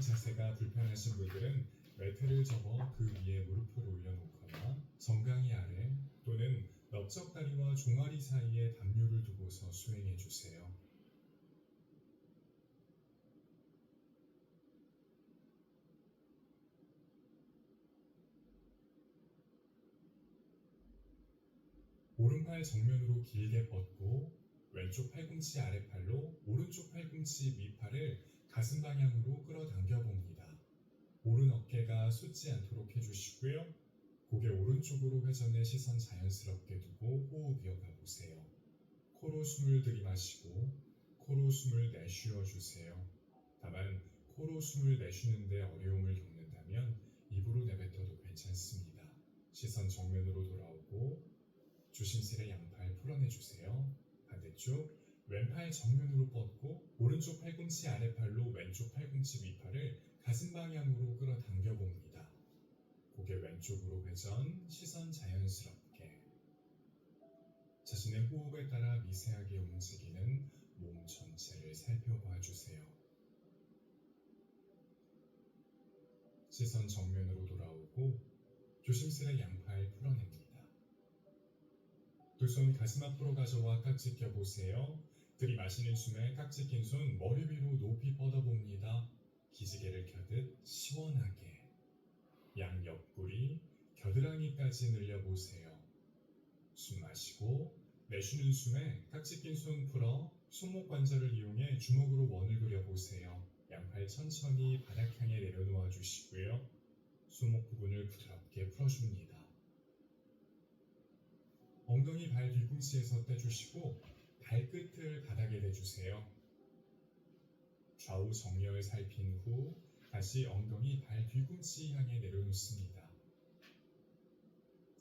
자세가 불편하신 분들은 매트를 접어 그 위에 무릎을 올려놓거나 정강이 아래 또는 넓적다리와 종아리 사이에 담요를 두고서 수행해 주세요. 오른팔 정면으로 길게 뻗고 왼쪽 팔꿈치 아랫팔로 오른쪽 팔꿈치 밑팔을 가슴 방향으로 끌어당겨 봅니다. 오른 어깨가 솟지 않도록 해주시고요. 고개 오른쪽으로 회전해 시선 자연스럽게 두고 호흡 이어가 보세요. 코로 숨을 들이마시고 코로 숨을 내쉬어 주세요. 다만 코로 숨을 내쉬는데 어려움을 겪는다면 입으로 내뱉어도 괜찮습니다. 시선 정면으로 돌아오고 조심스레 양팔 풀어내주세요. 반대쪽 왼팔 정면으로 뻗고 오른쪽 팔꿈치 아랫팔로 왼쪽 팔꿈치 윗팔을 가슴 방향으로 끌어당겨 봅니다. 고개 왼쪽으로 회전, 시선 자연스럽게. 자신의 호흡에 따라 미세하게 움직이는 몸 전체를 살펴봐 주세요. 시선 정면으로 돌아오고 조심스레 양팔 풀어냅니다. 두 손 가슴 앞으로 가져와 깍지 껴보세요. 들이마시는 숨에 깍지 낀 손 머리 위로 높이 뻗어봅니다. 기지개를 켜듯 시원하게. 양 옆구리, 겨드랑이까지 늘려보세요. 숨 마시고 내쉬는 숨에 깍지 낀 손 풀어 손목 관절을 이용해 주먹으로 원을 그려보세요. 양팔 천천히 바닥 향해 내려놓아 주시고요. 손목 부분을 부드럽게 풀어줍니다. 엉덩이 발 뒤꿈치에서 떼주시고 발끝을 바닥에 대주세요. 좌우 정렬 살핀 후 다시 엉덩이 발 뒤꿈치 향해 내려놓습니다.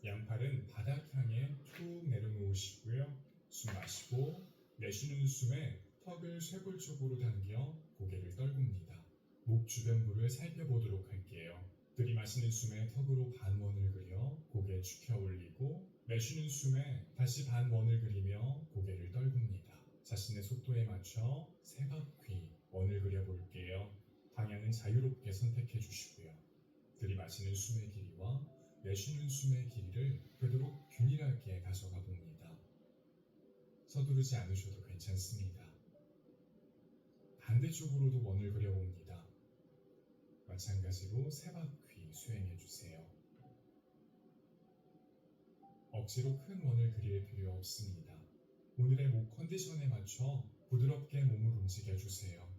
양팔은 바닥 향해 툭 내려놓으시고요. 숨 마시고 내쉬는 숨에 턱을 쇄골 쪽으로 당겨 고개를 떨굽니다. 목 주변부를 살펴보도록 할게요. 들이마시는 숨에 턱으로 반원을 그려 고개 축혀 올리고 내쉬는 숨에 다시 반원을 그리며 고개를 떨굽니다. 자신의 속도에 맞춰 세 바퀴 원을 그려볼게요. 방향은 자유롭게 선택해 주시고요. 들이마시는 숨의 길이와 내쉬는 숨의 길이를 되도록 균일하게 가져가 봅니다. 서두르지 않으셔도 괜찮습니다. 반대쪽으로도 원을 그려봅니다. 마찬가지로 세 바퀴 수행해 주세요. 억지로 큰 원을 그릴 필요 없습니다. 오늘의 목 컨디션에 맞춰 부드럽게 몸을 움직여 주세요.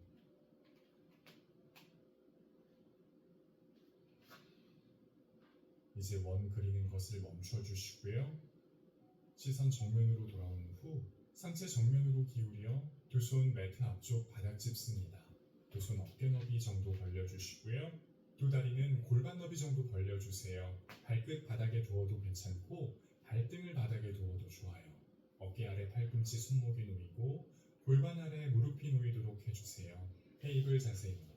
이제 원 그리는 것을 멈춰 주시고요. 시선 정면으로 돌아온 후 상체 정면으로 기울여 두 손 매트 앞쪽 바닥 짚습니다. 두 손 어깨 너비 정도 벌려주시고요. 두 다리는 골반 너비 정도 벌려주세요. 발끝 바닥에 두어도 괜찮고 발등을 바닥에 두어도 좋아요. 어깨 아래 팔꿈치 손목이 놓이고 골반 아래 무릎이 놓이도록 해주세요. 테이블 자세입니다.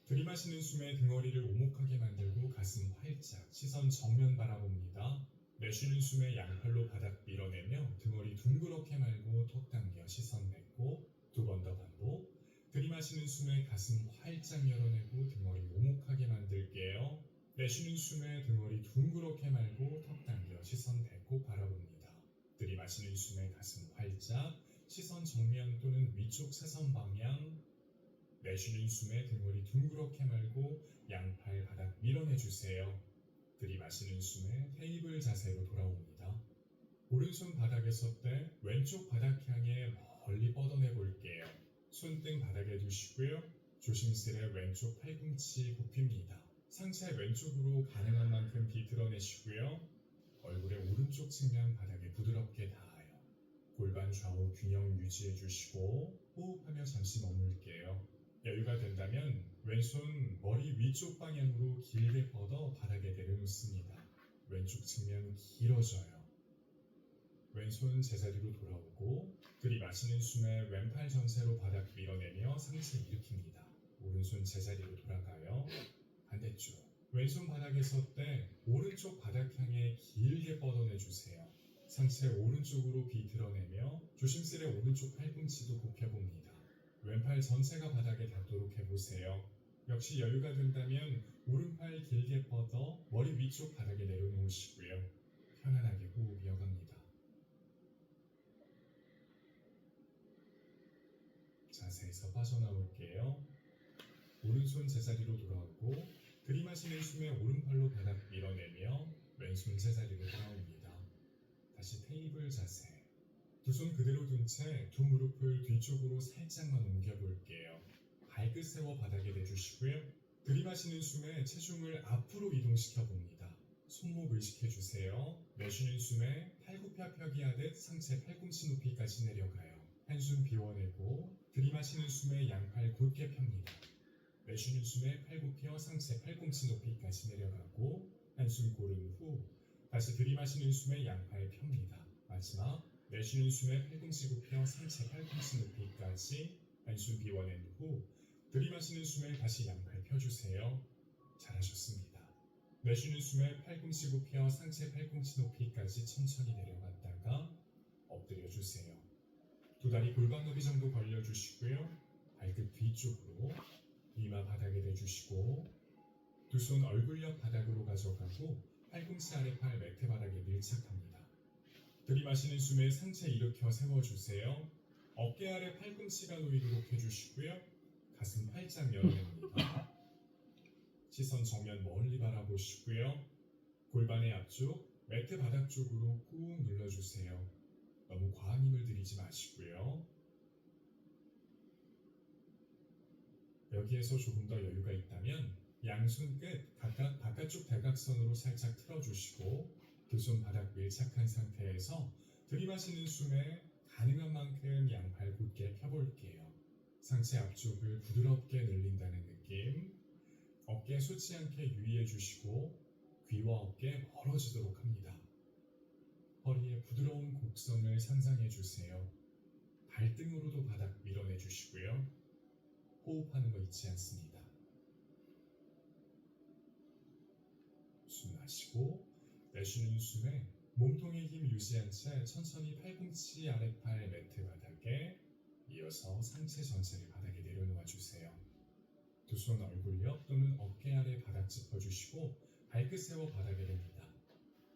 들이마시는 숨에 등허리를 오목하게 만들고 가슴 활짝, 시선 정면 바라봅니다. 내쉬는 숨에 양팔로 바닥 밀어내며 등허리 둥그렇게 말고 턱 당겨 시선 냈고 두 번 더 반복. 들이마시는 숨에 가슴 활짝 열어내고 등허리 오목하게 만들게요. 내쉬는 숨에 등허리 둥그렇게 말고 턱 당겨 시선 대고 바라봅니다. 들이마시는 숨에 가슴 활짝, 시선 정면 또는 위쪽 사선 방향. 내쉬는 숨에 등허리 둥그렇게 말고 양팔 바닥 밀어내주세요. 들이마시는 숨에 테이블 자세로 돌아옵니다. 오른손 바닥에 섰대 왼쪽 바닥 향해 멀리 뻗어내 볼게요. 손등 바닥에 두시고요. 조심스레 왼쪽 팔꿈치 굽힙니다. 상체 왼쪽으로 가능한 만큼 비틀어내시고요. 얼굴의 오른쪽 측면 바닥에 부드럽게 닿아요. 골반 좌우 균형 유지해 주시고 호흡하며 잠시 머물게요. 여유가 된다면 왼손 머리 위쪽 방향으로 길게 뻗어 바닥에 내려놓습니다. 왼쪽 측면 길어져요. 왼손 제자리로 돌아오고 들이마시는 숨에 왼팔 전체로 바닥 밀어내며 상체 일으킵니다. 오른손 제자리로 돌아가요. 반대쪽 왼손 바닥에 섰대 오른쪽 바닥 향해 길게 뻗어내주세요. 상체 오른쪽으로 비틀어내며 조심스레 오른쪽 팔꿈치도 굽혀봅니다. 왼팔 전체가 바닥에 닿도록 해보세요. 역시 여유가 된다면 오른팔 길게 뻗어 머리 위쪽 바닥에 내려놓으시고요. 편안하게 호흡 이어갑니다. 자세에서 빠져나올게요. 오른손 제자리로 돌아오고 들이마시는 숨에 오른팔로 바닥 밀어내며 왼손 제자리로 돌아옵니다. 다시 테이블 자세. 두 손 그대로 둔 채 두 무릎을 뒤쪽으로 살짝만 옮겨볼게요. 발끝 세워 바닥에 대주시고요. 들이마시는 숨에 체중을 앞으로 이동시켜 봅니다. 손목 의식해주세요. 내쉬는 숨에 팔굽혀 펴기 하듯 상체 팔꿈치 높이까지 내려가요. 한숨 비워내고 들이마시는 숨에 양팔 곧게 펴니다. 내쉬는 숨에 팔굽혀 상체 팔꿈치 높이까지 내려가고 한숨 고른 후 다시 들이마시는 숨에 양팔 펴니다. 마지막 내쉬는 숨에 팔꿈치 굽혀 상체 팔꿈치 높이까지 한숨 비워낸 후 들이마시는 숨에 다시 양팔 펴주세요. 잘하셨습니다. 내쉬는 숨에 팔꿈치 굽혀 상체 팔꿈치 높이까지 천천히 내려갔다가 엎드려주세요. 두 다리 골반 너비 정도 벌려주시고요. 발끝 뒤쪽으로 이마 바닥에 대주시고 두 손 얼굴 옆 바닥으로 가져가고 팔꿈치 아래팔 매트 바닥에 밀착합니다. 들이마시는 숨에 상체 일으켜 세워주세요. 어깨 아래 팔꿈치가 놓이도록 해주시고요. 가슴 활짝 열어냅니다. 시선 정면 멀리 바라보시고요. 골반의 앞쪽, 매트 바닥 쪽으로 꾹 눌러주세요. 너무 과한 힘을 들이지 마시고요. 여기에서 조금 더 여유가 있다면 양손 끝 각각 바깥쪽 대각선으로 살짝 틀어주시고 두 손 바닥 밀착한 상태에서 들이마시는 숨에 가능한 만큼 양팔 곧게 펴볼게요. 상체 앞쪽을 부드럽게 늘린다는 느낌. 어깨 솟지 않게 유의해 주시고 귀와 어깨 멀어지도록 합니다. 허리에 부드러운 곡선을 상상해 주세요. 발등으로도 바닥 밀어내 주시고요. 호흡하는 거 잊지 않습니다. 숨 마시고 내쉬는 숨에 몸통에 힘 유지한 채 천천히 팔꿈치 아래팔 매트 바닥에 이어서 상체 전체를 바닥에 내려놓아 주세요. 두 손 얼굴 옆 또는 어깨 아래 바닥 짚어주시고 발끝 세워 바닥에 댑니다.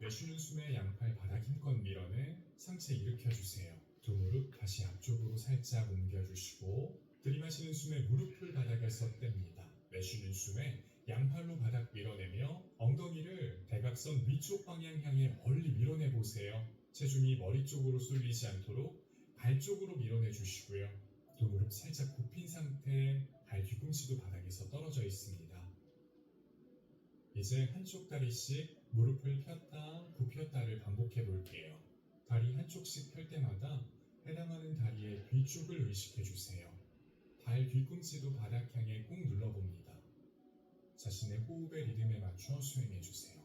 내쉬는 숨에 양팔 바닥 힘껏 밀어내 상체 일으켜주세요. 두 무릎 다시 앞쪽으로 살짝 옮겨주시고 들이마시는 숨에 무릎을 바닥에서 뗍니다. 내쉬는 숨에 양팔로 바닥 밀어내며 엉덩이를 대각선 위쪽 방향 향해 멀리 밀어내보세요. 체중이 머리 쪽으로 쏠리지 않도록 발 쪽으로 밀어내주시고요. 두 무릎 살짝 굽힌 상태, 발 뒤꿈치도 바닥에서 떨어져 있습니다. 이제 한쪽 다리씩 무릎을 폈다 굽혔다를 반복해 볼게요. 다리 한쪽씩 펼 때마다 해당하는 다리의 뒤쪽을 의식해 주세요. 발 뒤꿈치도 바닥 향해 꾹 눌러봅니다. 자신의 호흡의 리듬에 맞춰 수행해 주세요.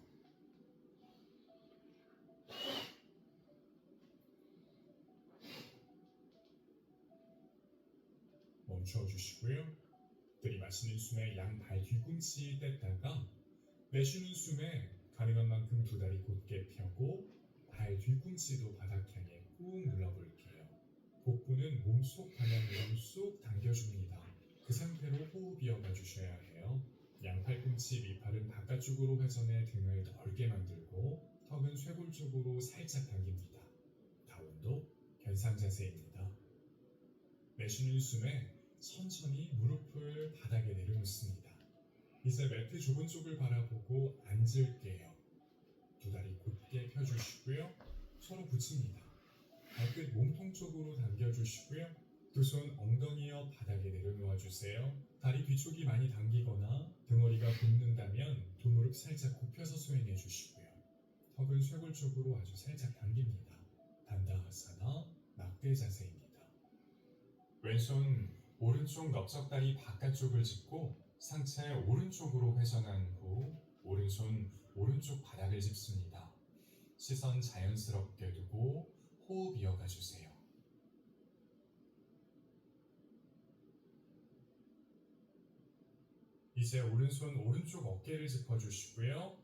멈춰 주시고요. 들이마시는 숨에 양발 뒤꿈치 뗐다가 내쉬는 숨에 가능한 만큼 두 다리 곧게 펴고 발 뒤꿈치도 바닥 향해 꾹 눌러볼게요. 복부는 몸속 방향으로 쏙 당겨줍니다. 그 상태로 호흡 이어가 주셔야 해요. 양팔꿈치 밑팔은 바깥쪽으로 회전해 등을 넓게 만들고 턱은 쇄골 쪽으로 살짝 당깁니다. 다운독 견상 자세입니다. 내쉬는 숨에 천천히 무릎을 바닥에 내려놓습니다. 이제 매트 좁은 쪽을 바라보고 앉을게요. 두 다리 곧게 펴주시고요. 서로 붙입니다. 발끝 몸통 쪽으로 당겨주시고요. 두 손 엉덩이 옆 바닥에 내려놓아 주세요. 다리 뒤쪽이 많이 당기거나 등허리가 붓는다면 두 무릎 살짝 굽혀서 수행해 주시고요. 턱은 쇄골 쪽으로 아주 살짝 당깁니다. 단다하사나 낙대 자세입니다. 왼손 오른쪽 넓적다리 바깥쪽을 짚고 상체 오른쪽으로 회전한 후 오른손 오른쪽 바닥을 짚습니다. 시선 자연스럽게 두고 호흡 이어가 주세요. 이제 오른손 오른쪽 어깨를 짚어주시고요.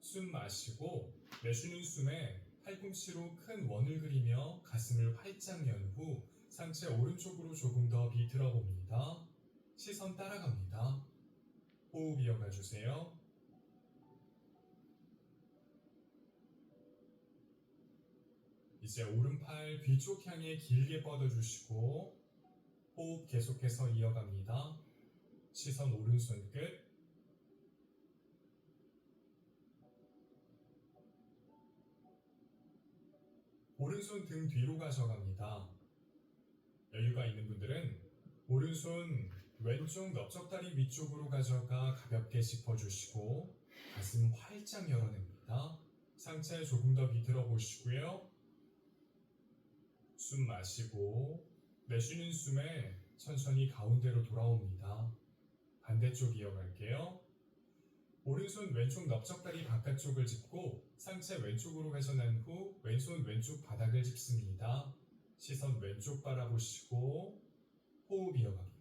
숨 마시고 내쉬는 숨에 팔꿈치로 큰 원을 그리며 가슴을 활짝 연 후 상체 오른쪽으로 조금 더 비틀어 봅니다. 시선 따라갑니다. 호흡 이어가 주세요. 이제 오른팔 뒤쪽 향해 길게 뻗어주시고 호흡 계속해서 이어갑니다. 시선 오른손 끝. 오른손 등 뒤로 가져갑니다. 여유가 있는 분들은 오른손 왼쪽 넓적다리 위쪽으로 가져가 가볍게 짚어주시고 가슴 활짝 열어냅니다. 상체 조금 더 비틀어 보시고요. 숨 마시고 내쉬는 숨에 천천히 가운데로 돌아옵니다. 반대쪽 이어갈게요. 오른손 왼쪽 넓적다리 바깥쪽을 짚고 상체 왼쪽으로 회전한 후 왼손 왼쪽 바닥을 짚습니다. 시선 왼쪽 바라보시고 호흡 이어갑니다.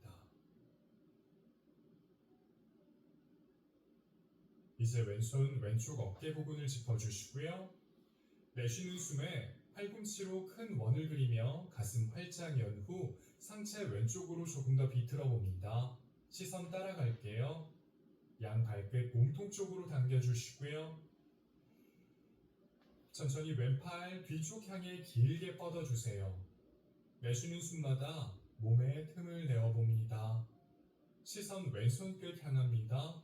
이제 왼손 왼쪽 어깨 부분을 짚어주시고요. 내쉬는 숨에 팔꿈치로 큰 원을 그리며 가슴 활짝 연 후 상체 왼쪽으로 조금 더 비틀어 봅니다. 시선 따라갈게요. 양 발끝 몸통 쪽으로 당겨주시고요. 천천히 왼팔 뒤쪽 향해 길게 뻗어주세요. 내쉬는 숨마다 몸에 틈을 내어봅니다. 시선 왼손 끝 향합니다.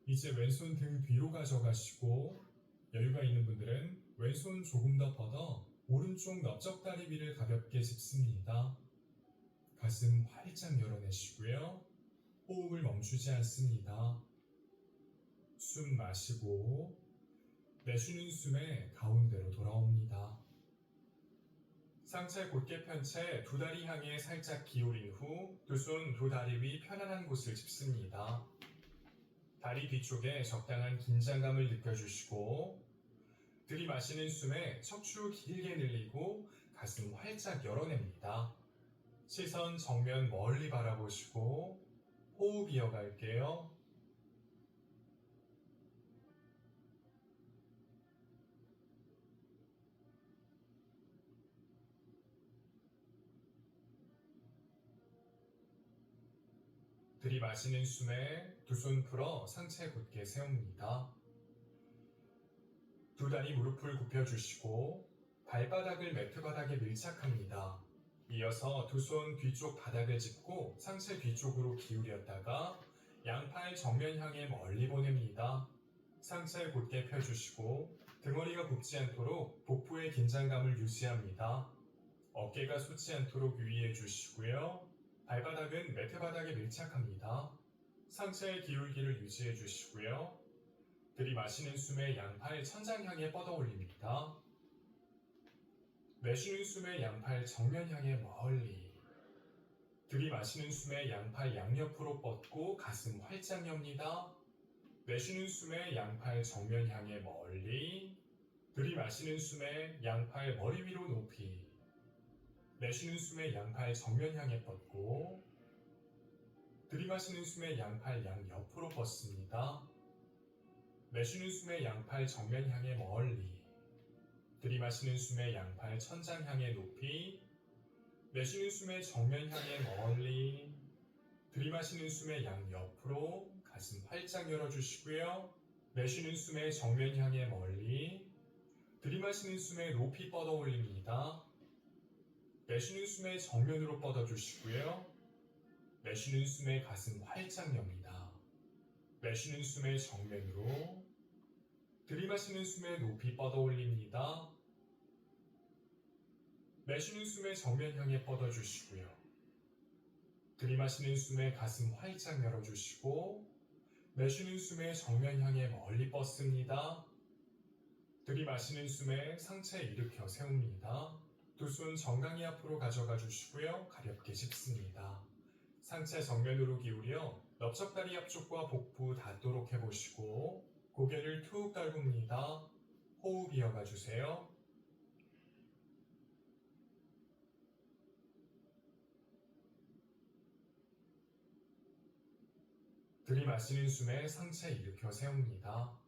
이제 왼손 등 뒤로 가져가시고 여유가 있는 분들은 왼손 조금 더 뻗어 오른쪽 넓적다리 위를 가볍게 짚습니다. 가슴 활짝 열어내시고요. 호흡을 멈추지 않습니다. 숨 마시고 내쉬는 숨에 가운데로 돌아옵니다. 상체 곧게 편 채 두 다리 향해 살짝 기울인 후 두 손 두 다리 위 편안한 곳을 짚습니다. 다리 뒤쪽에 적당한 긴장감을 느껴주시고 들이마시는 숨에 척추 길게 늘리고 가슴 활짝 열어냅니다. 시선 정면 멀리 바라보시고 호흡 이어갈게요. 들이마시는 숨에 두 손 풀어 상체 곧게 세웁니다. 두 다리 무릎을 굽혀주시고 발바닥을 매트 바닥에 밀착합니다. 이어서 두 손 뒤쪽 바닥을 짚고 상체 뒤쪽으로 기울였다가 양팔 정면 향해 멀리 보냅니다. 상체 곧게 펴주시고 등허리가 굽지 않도록 복부의 긴장감을 유지합니다. 어깨가 솟지 않도록 유의해 주시고요. 발바닥은 매트 바닥에 밀착합니다. 상체의 기울기를 유지해 주시고요. 들이마시는 숨에 양팔 천장 향해 뻗어 올립니다. 내쉬는 숨에 양팔 정면 향해 멀리. 들이마시는 숨에 양팔 양옆으로 뻗고 가슴 활짝 엽니다. 내쉬는 숨에 양팔 정면 향해 멀리. 들이마시는 숨에 양팔 머리 위로 높이. 내쉬는 숨에 양팔 정면 향해 뻗고 들이마시는 숨에 양팔 양옆으로 뻗습니다. 내쉬는 숨에 양팔 정면 향해 멀리. 들이마시는 숨에 양팔 천장 향해 높이. 내쉬는 숨에 정면 향해 멀리. 들이마시는 숨에 양옆으로 가슴 활짝 열어주시고요. 내쉬는 숨에 정면 향해 멀리. 들이마시는 숨에 높이 뻗어 올립니다. 내쉬는 숨에 정면으로 뻗어주시고요. 내쉬는 숨에 가슴 활짝 엽니다. 내쉬는 숨에 정면으로. 들이마시는 숨에 높이 뻗어 올립니다. 내쉬는 숨에 정면 향해 뻗어주시고요. 들이마시는 숨에 가슴 활짝 열어주시고 내쉬는 숨에 정면 향해 멀리 뻗습니다. 들이마시는 숨에 상체 일으켜 세웁니다. 두 손 정강이 앞으로 가져가 주시고요. 가볍게 짚습니다. 상체 정면으로 기울여 넓적다리 앞쪽과 복부 닿도록 해보시고 고개를 툭 떨굽니다. 호흡 이어가 주세요. 들이마시는 숨에 상체 일으켜 세웁니다.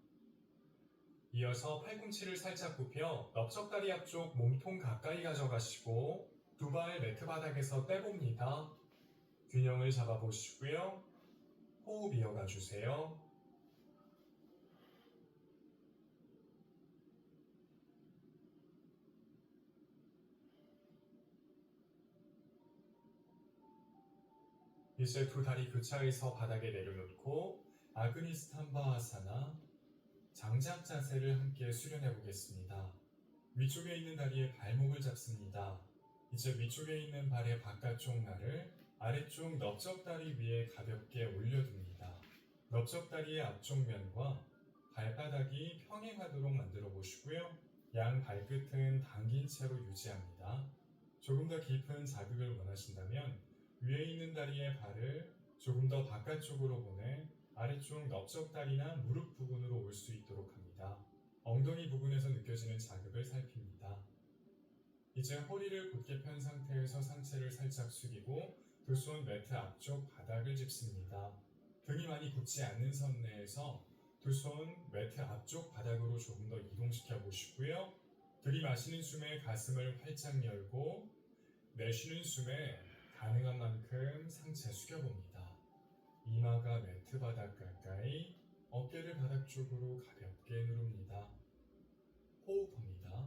이어서 팔꿈치를 살짝 굽혀 넓적다리 앞쪽 몸통 가까이 가져가시고 두 발 매트 바닥에서 떼봅니다. 균형을 잡아보시고요. 호흡 이어가 주세요. 이제 두 다리 교차해서 바닥에 내려놓고 아그니스탄바아사나 장작 자세를 함께 수련해 보겠습니다. 위쪽에 있는 다리에 발목을 잡습니다. 이제 위쪽에 있는 발의 바깥쪽 날을 아래쪽 넓적다리 위에 가볍게 올려둡니다. 넓적다리의 앞쪽 면과 발바닥이 평행하도록 만들어 보시고요. 양 발끝은 당긴 채로 유지합니다. 조금 더 깊은 자극을 원하신다면 위에 있는 다리의 발을 조금 더 바깥쪽으로 보내 아래쪽 넓적다리나 무릎 부분으로 올 수 있도록 합니다. 엉덩이 부분에서 느껴지는 자극을 살핍니다. 이제 허리를 곧게 편 상태에서 상체를 살짝 숙이고 두 손 매트 앞쪽 바닥을 짚습니다. 등이 많이 굳지 않는 선 내에서 두 손 매트 앞쪽 바닥으로 조금 더 이동시켜 보시고요. 들이마시는 숨에 가슴을 활짝 열고 내쉬는 숨에 가능한 만큼 상체 숙여봅니다. 이마가 매트 바닥 가까이, 어깨를 바닥 쪽으로 가볍게 누릅니다. 호흡합니다.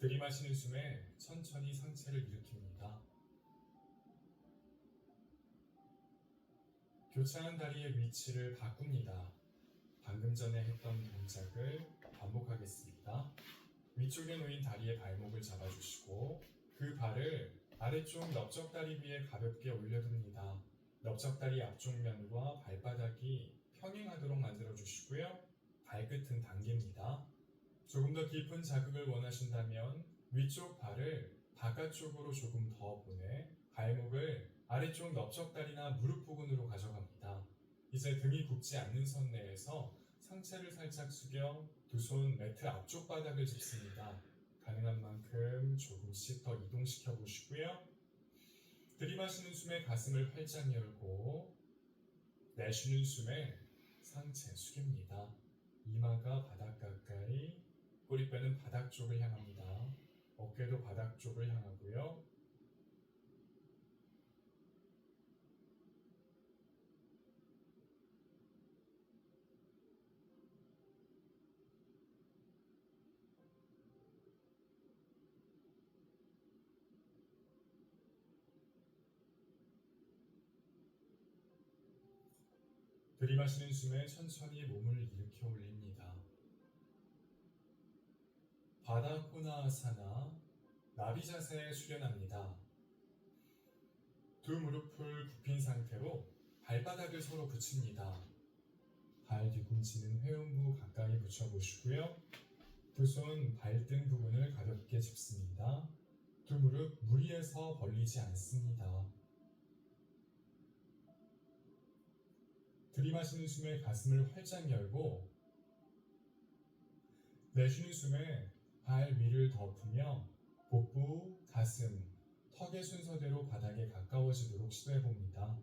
들이마시는 숨에 천천히 상체를 일으킵니다. 교차한 다리의 위치를 바꿉니다. 방금 전에 했던 동작을 반복하겠습니다. 위쪽에 놓인 다리의 발목을 잡아주시고 그 발을 아래쪽 넓적다리 위에 가볍게 올려둡니다. 넓적다리 앞쪽 면과 발바닥이 평행하도록 만들어주시고요. 발끝은 당깁니다. 조금 더 깊은 자극을 원하신다면 위쪽 발을 바깥쪽으로 조금 더 보내 발목을 아래쪽 넓적다리나 무릎 부분으로 가져갑니다. 이제 등이 굽지 않는 선 내에서 상체를 살짝 숙여 두 손 매트 앞쪽 바닥을 짚습니다. 가능한 만큼 조금씩 더 이동시켜 보시고요. 들이마시는 숨에 가슴을 활짝 열고 내쉬는 숨에 상체 숙입니다. 이마가 바닥 가까이, 꼬리뼈는 바닥 쪽을 향합니다. 어깨도 바닥 쪽을 향하고요. 들이마시는 숨에 천천히 몸을 일으켜 올립니다. 바닥 호나아사나 나비 자세에 수련합니다. 두 무릎을 굽힌 상태로 발바닥을 서로 붙입니다. 발 뒤꿈치는 회음부 가까이 붙여보시고요. 두 손 발등 부분을 가볍게 짚습니다. 두 무릎 무리해서 벌리지 않습니다. 들이마시는 숨에 가슴을 활짝 열고 내쉬는 숨에 발 위를 덮으며 복부, 가슴, 턱의 순서대로 바닥에 가까워지도록 시도해봅니다.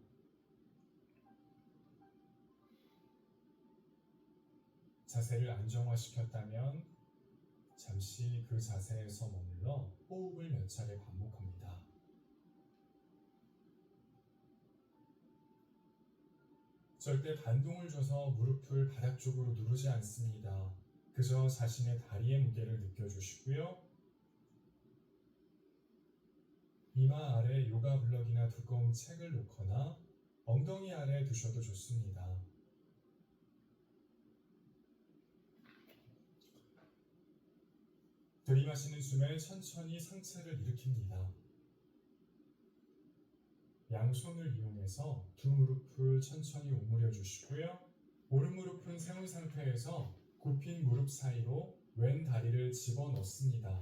자세를 안정화시켰다면 잠시 그 자세에서 머물러 호흡을 몇 차례 반복합니다. 절대 반동을 줘서 무릎을 바닥 쪽으로 누르지 않습니다. 그저 자신의 다리의 무게를 느껴주시고요. 이마 아래 요가 블럭이나 두꺼운 책을 놓거나 엉덩이 아래에 두셔도 좋습니다. 들이마시는 숨에 천천히 상체를 일으킵니다. 양손을 이용해서 두 무릎을 천천히 오므려 주시고요. 오른 무릎은 세운 상태에서 굽힌 무릎 사이로 왼 다리를 집어넣습니다.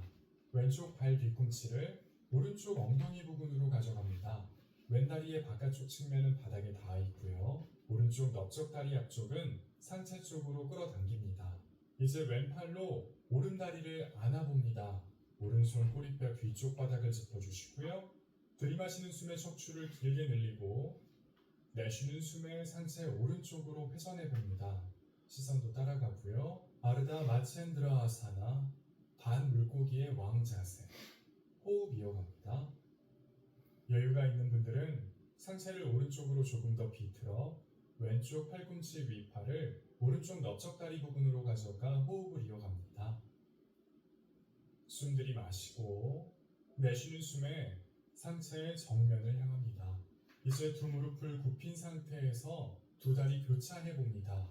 왼쪽 발 뒤꿈치를 오른쪽 엉덩이 부분으로 가져갑니다. 왼 다리의 바깥쪽 측면은 바닥에 닿아 있고요. 오른쪽 넓적다리 앞쪽은 상체 쪽으로 끌어당깁니다. 이제 왼팔로 오른 다리를 안아봅니다. 오른손 꼬리뼈 뒤쪽 바닥을 짚어주시고요. 들이마시는 숨에 척추를 길게 늘리고 내쉬는 숨에 상체 오른쪽으로 회전해 봅니다. 시선도 따라가고요. 아르다 마첸드라 아사나, 반 물고기의 왕 자세. 호흡 이어갑니다. 여유가 있는 분들은 상체를 오른쪽으로 조금 더 비틀어 왼쪽 팔꿈치 위팔을 오른쪽 넓적다리 부분으로 가져가 호흡을 이어갑니다. 숨 들이마시고 내쉬는 숨에 상체의 정면을 향합니다. 이제 두 무릎을 굽힌 상태에서 두 다리 교차해 봅니다.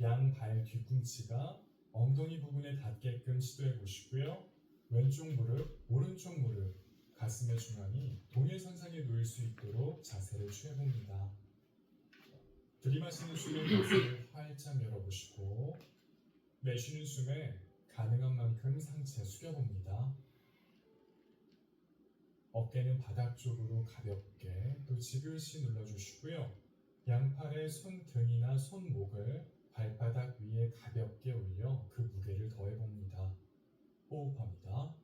양 발 뒤꿈치가 엉덩이 부분에 닿게끔 시도해 보시고요. 왼쪽 무릎, 오른쪽 무릎, 가슴의 중앙이 동일선상에 놓일 수 있도록 자세를 취해봅니다. 들이마시는 숨에 가슴을 활짝 열어보시고 내쉬는 숨에 가능한 만큼 상체 숙여봅니다. 어깨는 바닥 쪽으로 가볍게 또 지그시 눌러주시고요. 양팔의 손등이나 손목을 발바닥 위에 가볍게 올려 그 무게를 더해봅니다. 호흡합니다.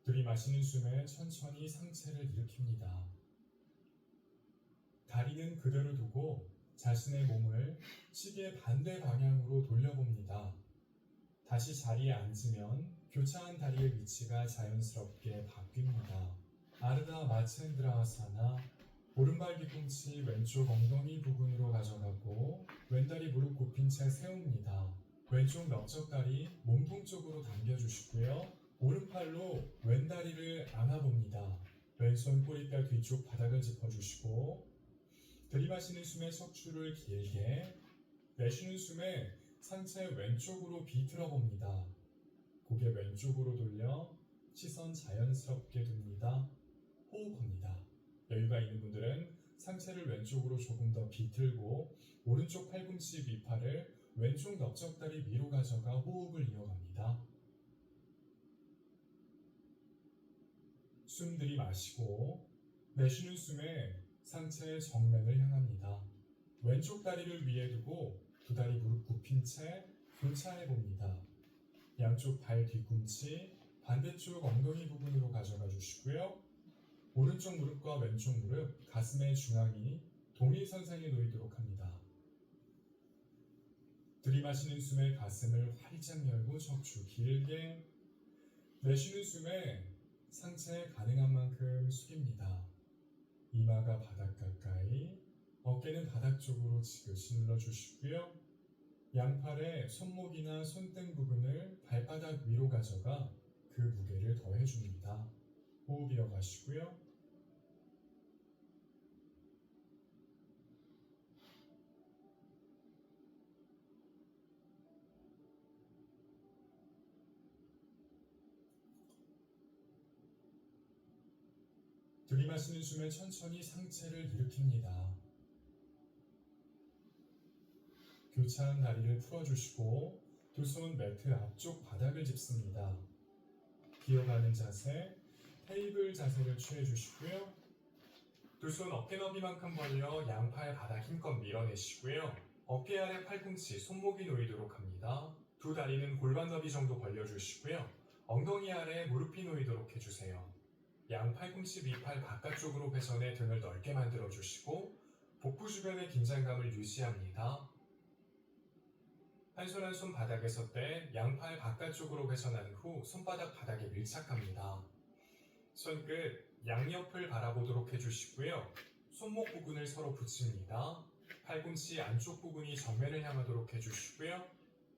들이마시는 숨에 천천히 상체를 일으킵니다. 다리는 그대로 두고 자신의 몸을 시계 반대 방향으로 돌려봅니다. 다시 자리에 앉으면 교차한 다리의 위치가 자연스럽게 바뀝니다. 아르다 마첸드라아사나, 오른발 뒤꿈치 왼쪽 엉덩이 부분으로 가져가고 왼다리 무릎 굽힌 채 세웁니다. 왼쪽 넓적다리 몸통 쪽으로 당겨주시고요. 오른팔로 왼다리를 안아봅니다. 왼손 꼬리뼈 뒤쪽 바닥을 짚어주시고 들이마시는 숨에 척추를 길게, 내쉬는 숨에 상체 왼쪽으로 비틀어 봅니다. 고개 왼쪽으로 돌려 시선 자연스럽게 둡니다. 호흡합니다. 여유가 있는 분들은 상체를 왼쪽으로 조금 더 비틀고 오른쪽 팔꿈치 위팔을 왼쪽 넓적다리 위로 가져가 호흡을 이어갑니다. 숨 들이마시고 내쉬는 숨에 상체의 정면을 향합니다. 왼쪽 다리를 위에 두고 두 다리 무릎 굽힌 채 교차해 봅니다. 양쪽 발 뒤꿈치 반대쪽 엉덩이 부분으로 가져가 주시고요. 오른쪽 무릎과 왼쪽 무릎, 가슴의 중앙이 동일선상에 놓이도록 합니다. 들이마시는 숨에 가슴을 활짝 열고 척추 길게, 내쉬는 숨에 상체 가능한 만큼 숙입니다. 이마가 바닥 가까이, 어깨는 바닥 쪽으로 지그시 눌러주시고요. 양팔의 손목이나 손등 부분을 발바닥 위로 가져가 그 무게를 더해줍니다. 호흡 이어가시고요. 들이마시는 숨에 천천히 상체를 일으킵니다. 교차한 다리를 풀어주시고 두 손 매트 앞쪽 바닥을 짚습니다. 기어가는 자세, 테이블 자세를 취해주시고요. 두 손 어깨 너비만큼 벌려 양팔 바닥 힘껏 밀어내시고요. 어깨 아래 팔꿈치, 손목이 놓이도록 합니다. 두 다리는 골반 너비 정도 벌려주시고요. 엉덩이 아래 무릎이 놓이도록 해주세요. 양 팔꿈치 위팔 바깥쪽으로 회전해 등을 넓게 만들어주시고 복부 주변의 긴장감을 유지합니다. 한 손 한 손 바닥에서 떼 양팔 바깥쪽으로 회전한 후 손바닥 바닥에 밀착합니다. 손끝 양옆을 바라보도록 해주시고요. 손목 부분을 서로 붙입니다. 팔꿈치 안쪽 부분이 정면을 향하도록 해주시고요.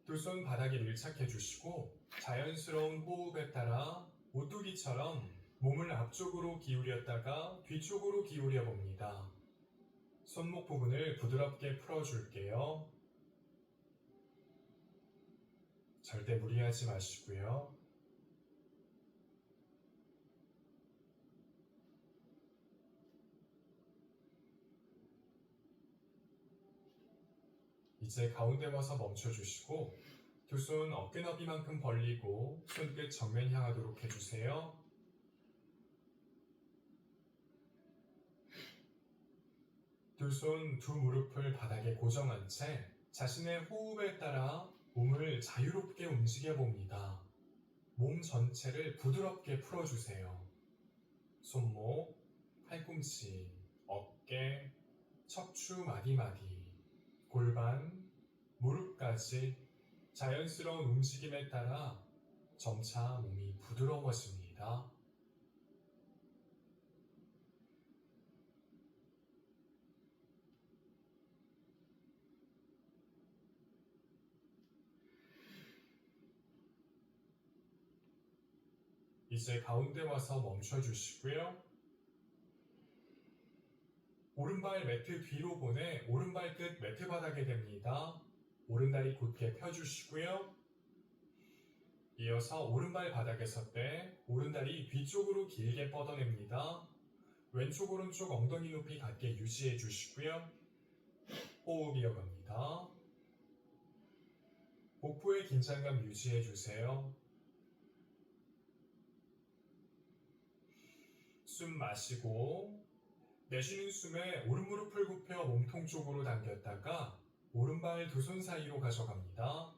두 손 바닥에 밀착해주시고 자연스러운 호흡에 따라 오뚜기처럼 몸을 앞쪽으로 기울였다가 뒤쪽으로 기울여 봅니다. 손목 부분을 부드럽게 풀어줄게요. 절대 무리하지 마시고요. 이제 가운데 와서 멈춰주시고 두 손 어깨 너비만큼 벌리고 손끝 정면 향하도록 해주세요. 두 손, 두 무릎을 바닥에 고정한 채 자신의 호흡에 따라 몸을 자유롭게 움직여 봅니다. 몸 전체를 부드럽게 풀어주세요. 손목, 팔꿈치, 어깨, 척추 마디마디, 골반, 무릎까지 자연스러운 움직임에 따라 점차 몸이 부드러워집니다. 이제 가운데 와서 멈춰주시고요. 오른발 매트 뒤로 보내 오른발 끝 매트 바닥에 댑니다. 오른다리 곧게 펴주시고요. 이어서 오른발 바닥에 섰대 오른다리 뒤쪽으로 길게 뻗어냅니다. 왼쪽 오른쪽 엉덩이 높이 같게 유지해 주시고요. 호흡 이어갑니다. 복부의 긴장감 유지해 주세요. 숨 마시고 내쉬는 숨에 오른무릎을 굽혀 몸통 쪽으로 당겼다가 오른발 두 손 사이로 가져갑니다.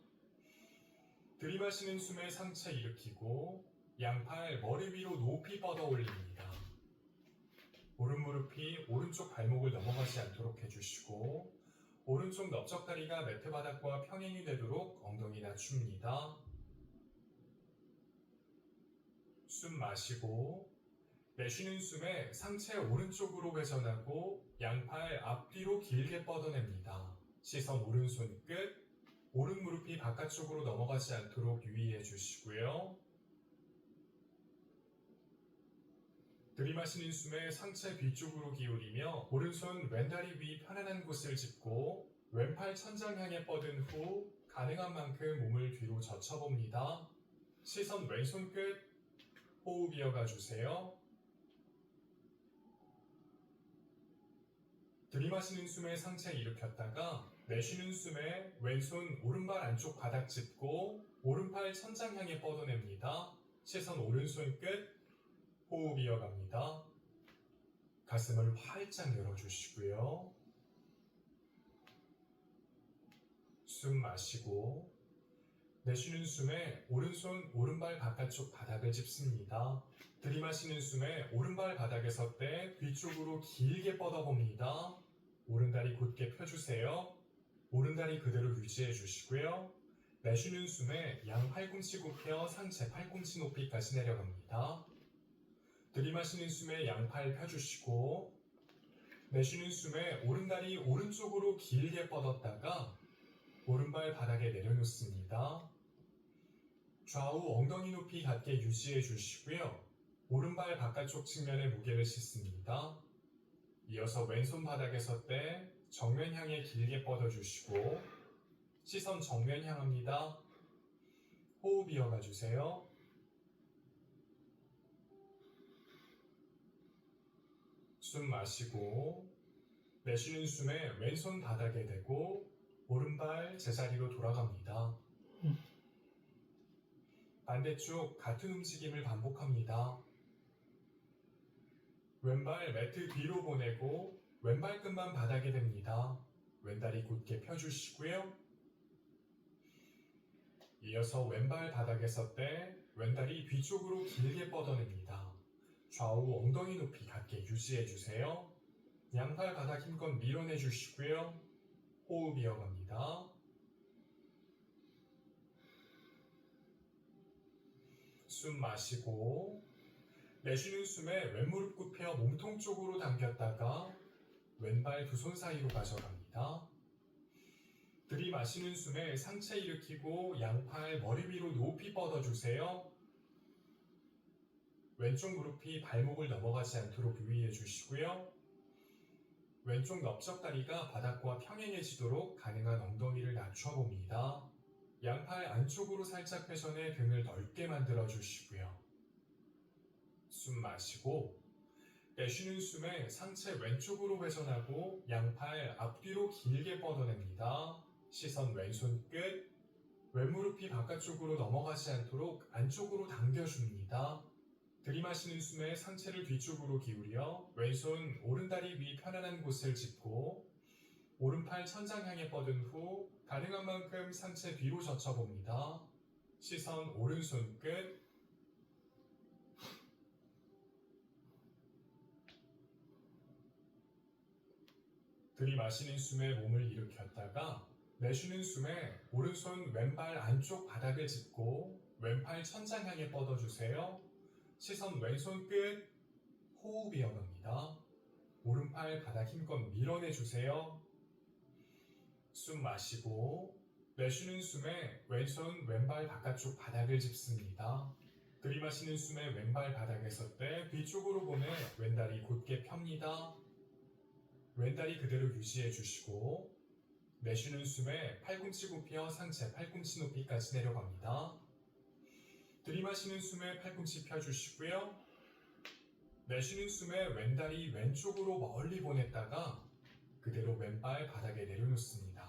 들이마시는 숨에 상체 일으키고 양팔 머리 위로 높이 뻗어 올립니다. 오른무릎이 오른쪽 발목을 넘어가지 않도록 해주시고 오른쪽 넓적다리가 매트 바닥과 평행이 되도록 엉덩이 낮춥니다. 숨 마시고 내쉬는 숨에 상체 오른쪽으로 회전하고 양팔 앞뒤로 길게 뻗어냅니다. 시선 오른손 끝, 오른 무릎이 바깥쪽으로 넘어가지 않도록 유의해 주시고요. 들이마시는 숨에 상체 뒤쪽으로 기울이며 오른손 왼다리 위 편안한 곳을 짚고 왼팔 천장 향해 뻗은 후 가능한 만큼 몸을 뒤로 젖혀봅니다. 시선 왼손 끝, 호흡 이어가 주세요. 들이마시는 숨에 상체 일으켰다가 내쉬는 숨에 왼손 오른발 안쪽 바닥 짚고 오른팔 천장 향해 뻗어냅니다. 시선 오른손 끝, 호흡 이어갑니다. 가슴을 활짝 열어주시고요. 숨 마시고 내쉬는 숨에 오른손 오른발 바깥쪽 바닥을 짚습니다. 들이마시는 숨에 오른발 바닥에 섰대 뒤쪽으로 길게 뻗어봅니다. 오른다리 곧게 펴주세요. 오른다리 그대로 유지해 주시고요. 내쉬는 숨에 양 팔꿈치 굽혀 상체 팔꿈치 높이까지 내려갑니다. 들이마시는 숨에 양팔 펴주시고 내쉬는 숨에 오른다리 오른쪽으로 길게 뻗었다가 오른발 바닥에 내려놓습니다. 좌우 엉덩이 높이 같게 유지해 주시고요. 오른발 바깥쪽 측면에 무게를 싣습니다. 이어서 왼손 바닥에 섰대 정면 향해 길게 뻗어주시고 시선 정면 향합니다. 호흡 이어가 주세요. 숨 마시고 내쉬는 숨에 왼손 바닥에 대고 오른발 제자리로 돌아갑니다. 반대쪽 같은 움직임을 반복합니다. 왼발 매트 뒤로 보내고 왼발 끝만 바닥에 댑니다. 왼다리 곧게 펴주시고요. 이어서 왼발 바닥에 섰대 왼다리 뒤쪽으로 길게 뻗어냅니다. 좌우 엉덩이 높이 같게 유지해주세요. 양팔 바닥 힘껏 밀어내주시고요. 호흡 이어갑니다. 숨 마시고 내쉬는 숨에 왼무릎 굽혀 몸통 쪽으로 당겼다가 왼발 두 손 사이로 가져갑니다. 들이마시는 숨에 상체 일으키고 양팔 머리 위로 높이 뻗어주세요. 왼쪽 무릎이 발목을 넘어가지 않도록 유의해 주시고요. 왼쪽 넓적다리가 바닥과 평행해지도록 가능한 엉덩이를 낮춰봅니다. 양팔 안쪽으로 살짝 회전해 등을 넓게 만들어 주시고요. 숨 마시고 내쉬는 숨에 상체 왼쪽으로 회전하고 양팔 앞뒤로 길게 뻗어냅니다. 시선 왼손 끝, 왼무릎이 바깥쪽으로 넘어가지 않도록 안쪽으로 당겨줍니다. 들이마시는 숨에 상체를 뒤쪽으로 기울여 왼손 오른다리 위 편안한 곳을 짚고 오른팔 천장 향해 뻗은 후 가능한 만큼 상체 뒤로 젖혀봅니다. 시선 오른손 끝. 들이마시는 숨에 몸을 일으켰다가 내쉬는 숨에 오른손 왼발 안쪽 바닥을 짚고 왼팔 천장 향해 뻗어주세요. 시선 왼손 끝. 호흡 이어갑니다. 오른팔 바닥 힘껏 밀어내주세요. 숨 마시고 내쉬는 숨에 왼손 왼발 바깥쪽 바닥을 짚습니다. 들이마시는 숨에 왼발 바닥에 섰대 뒤쪽으로 보내 왼다리 곧게 펴니다. 왼다리 그대로 유지해 주시고 내쉬는 숨에 팔꿈치 굽혀 상체 팔꿈치 높이까지 내려갑니다. 들이마시는 숨에 팔꿈치 펴주시고요. 내쉬는 숨에 왼다리 왼쪽으로 멀리 보냈다가 그대로 왼발 바닥에 내려놓습니다.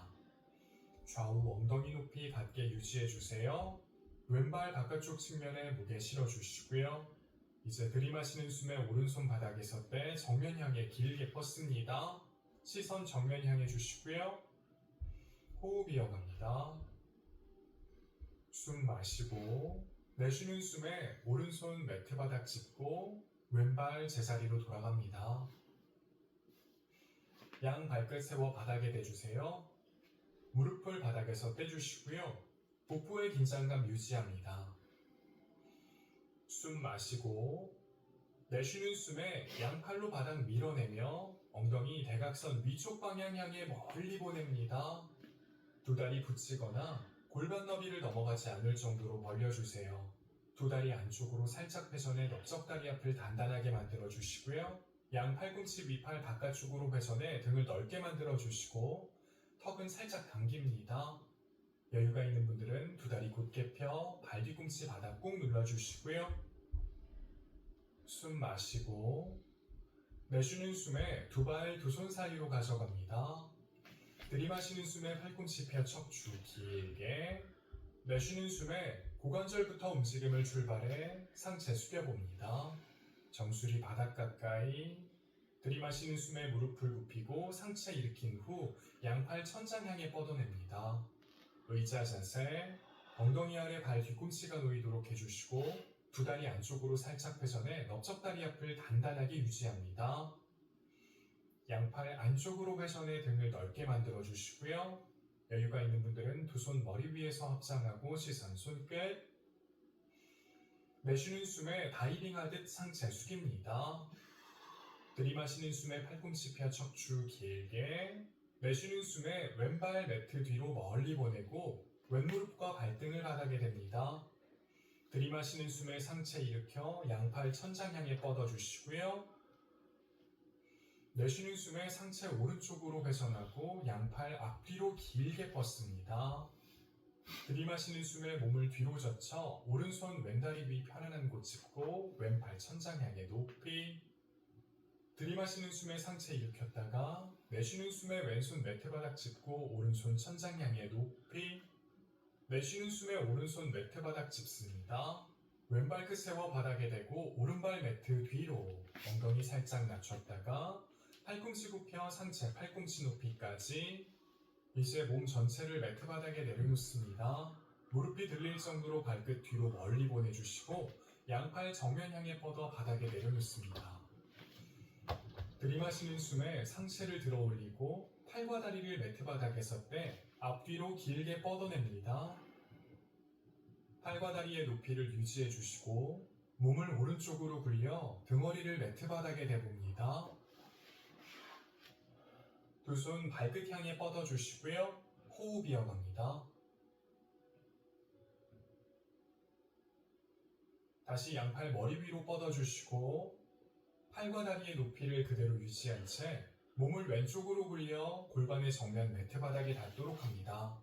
좌우 엉덩이 높이 같게 유지해 주세요. 왼발 바깥쪽 측면에 무게 실어주시고요. 이제 들이마시는 숨에 오른손 바닥에 섰대 정면 향해 길게 뻗습니다. 시선 정면 향해 주시고요. 호흡 이어갑니다. 숨 마시고 내쉬는 숨에 오른손 매트 바닥 짚고 왼발 제자리로 돌아갑니다. 양 발끝 세워 바닥에 대주세요. 무릎을 바닥에서 떼주시고요. 복부의 긴장감 유지합니다. 숨 마시고 내쉬는 숨에 양팔로 바닥 밀어내며 엉덩이 대각선 위쪽 방향 향해 멀리 보냅니다. 두 다리 붙이거나 골반 너비를 넘어가지 않을 정도로 벌려주세요. 두 다리 안쪽으로 살짝 회전해 넓적다리 앞을 단단하게 만들어 주시고요. 양 팔꿈치 위팔 바깥쪽으로 회전해 등을 넓게 만들어 주시고 턱은 살짝 당깁니다. 여유가 있는 분들은 두 다리 곧게 펴 발 뒤꿈치 바닥 꾹 눌러주시고요. 숨 마시고 내쉬는 숨에 두 발 두 손 사이로 가져갑니다. 들이마시는 숨에 팔꿈치 펴 척추 길게 내쉬는 숨에 고관절부터 움직임을 출발해 상체 숙여봅니다. 정수리 바닥 가까이 들이마시는 숨에 무릎을 굽히고 상체 일으킨 후 양팔 천장 향해 뻗어냅니다. 의자 자세, 엉덩이 아래 발 뒤꿈치가 놓이도록 해주시고 두 다리 안쪽으로 살짝 회전해 넓적다리 앞을 단단하게 유지합니다. 양팔 안쪽으로 회전해 등을 넓게 만들어 주시고요. 여유가 있는 분들은 두 손 머리 위에서 합장하고 시선 손끝. 내쉬는 숨에 다이빙 하듯 상체 숙입니다. 들이마시는 숨에 팔꿈치 펴 척추 길게 내쉬는 숨에 왼발 매트 뒤로 멀리 보내고 왼무릎과 발등을 바닥에 댑니다. 들이마시는 숨에 상체 일으켜 양팔 천장 향해 뻗어주시고요. 내쉬는 숨에 상체 오른쪽으로 회전하고 양팔 앞뒤로 길게 뻗습니다. 들이마시는 숨에 몸을 뒤로 젖혀 오른손 왼다리 위 편안한 곳 짚고 왼발 천장 향해 높이. 들이마시는 숨에 상체 일으켰다가 내쉬는 숨에 왼손 매트 바닥 짚고 오른손 천장 향해 높이. 내쉬는 숨에 오른손 매트 바닥 짚습니다. 왼발끝 세워 바닥에 대고 오른발 매트 뒤로 엉덩이 살짝 낮췄다가 팔꿈치 굽혀 상체 팔꿈치 높이까지. 이제 몸 전체를 매트 바닥에 내려놓습니다. 무릎이 들릴 정도로 발끝 뒤로 멀리 보내주시고 양팔 정면 향해 뻗어 바닥에 내려놓습니다. 들이마시는 숨에 상체를 들어 올리고 팔과 다리를 매트 바닥에 섰대 앞뒤로 길게 뻗어냅니다. 팔과 다리의 높이를 유지해 주시고 몸을 오른쪽으로 굴려 등허리를 매트 바닥에 대봅니다. 두 손 발끝 향해 뻗어주시고요. 호흡 이어갑니다. 다시 양팔 머리 위로 뻗어주시고 팔과 다리의 높이를 그대로 유지한 채 몸을 왼쪽으로 굴려 골반의 정면 매트 바닥에 닿도록 합니다.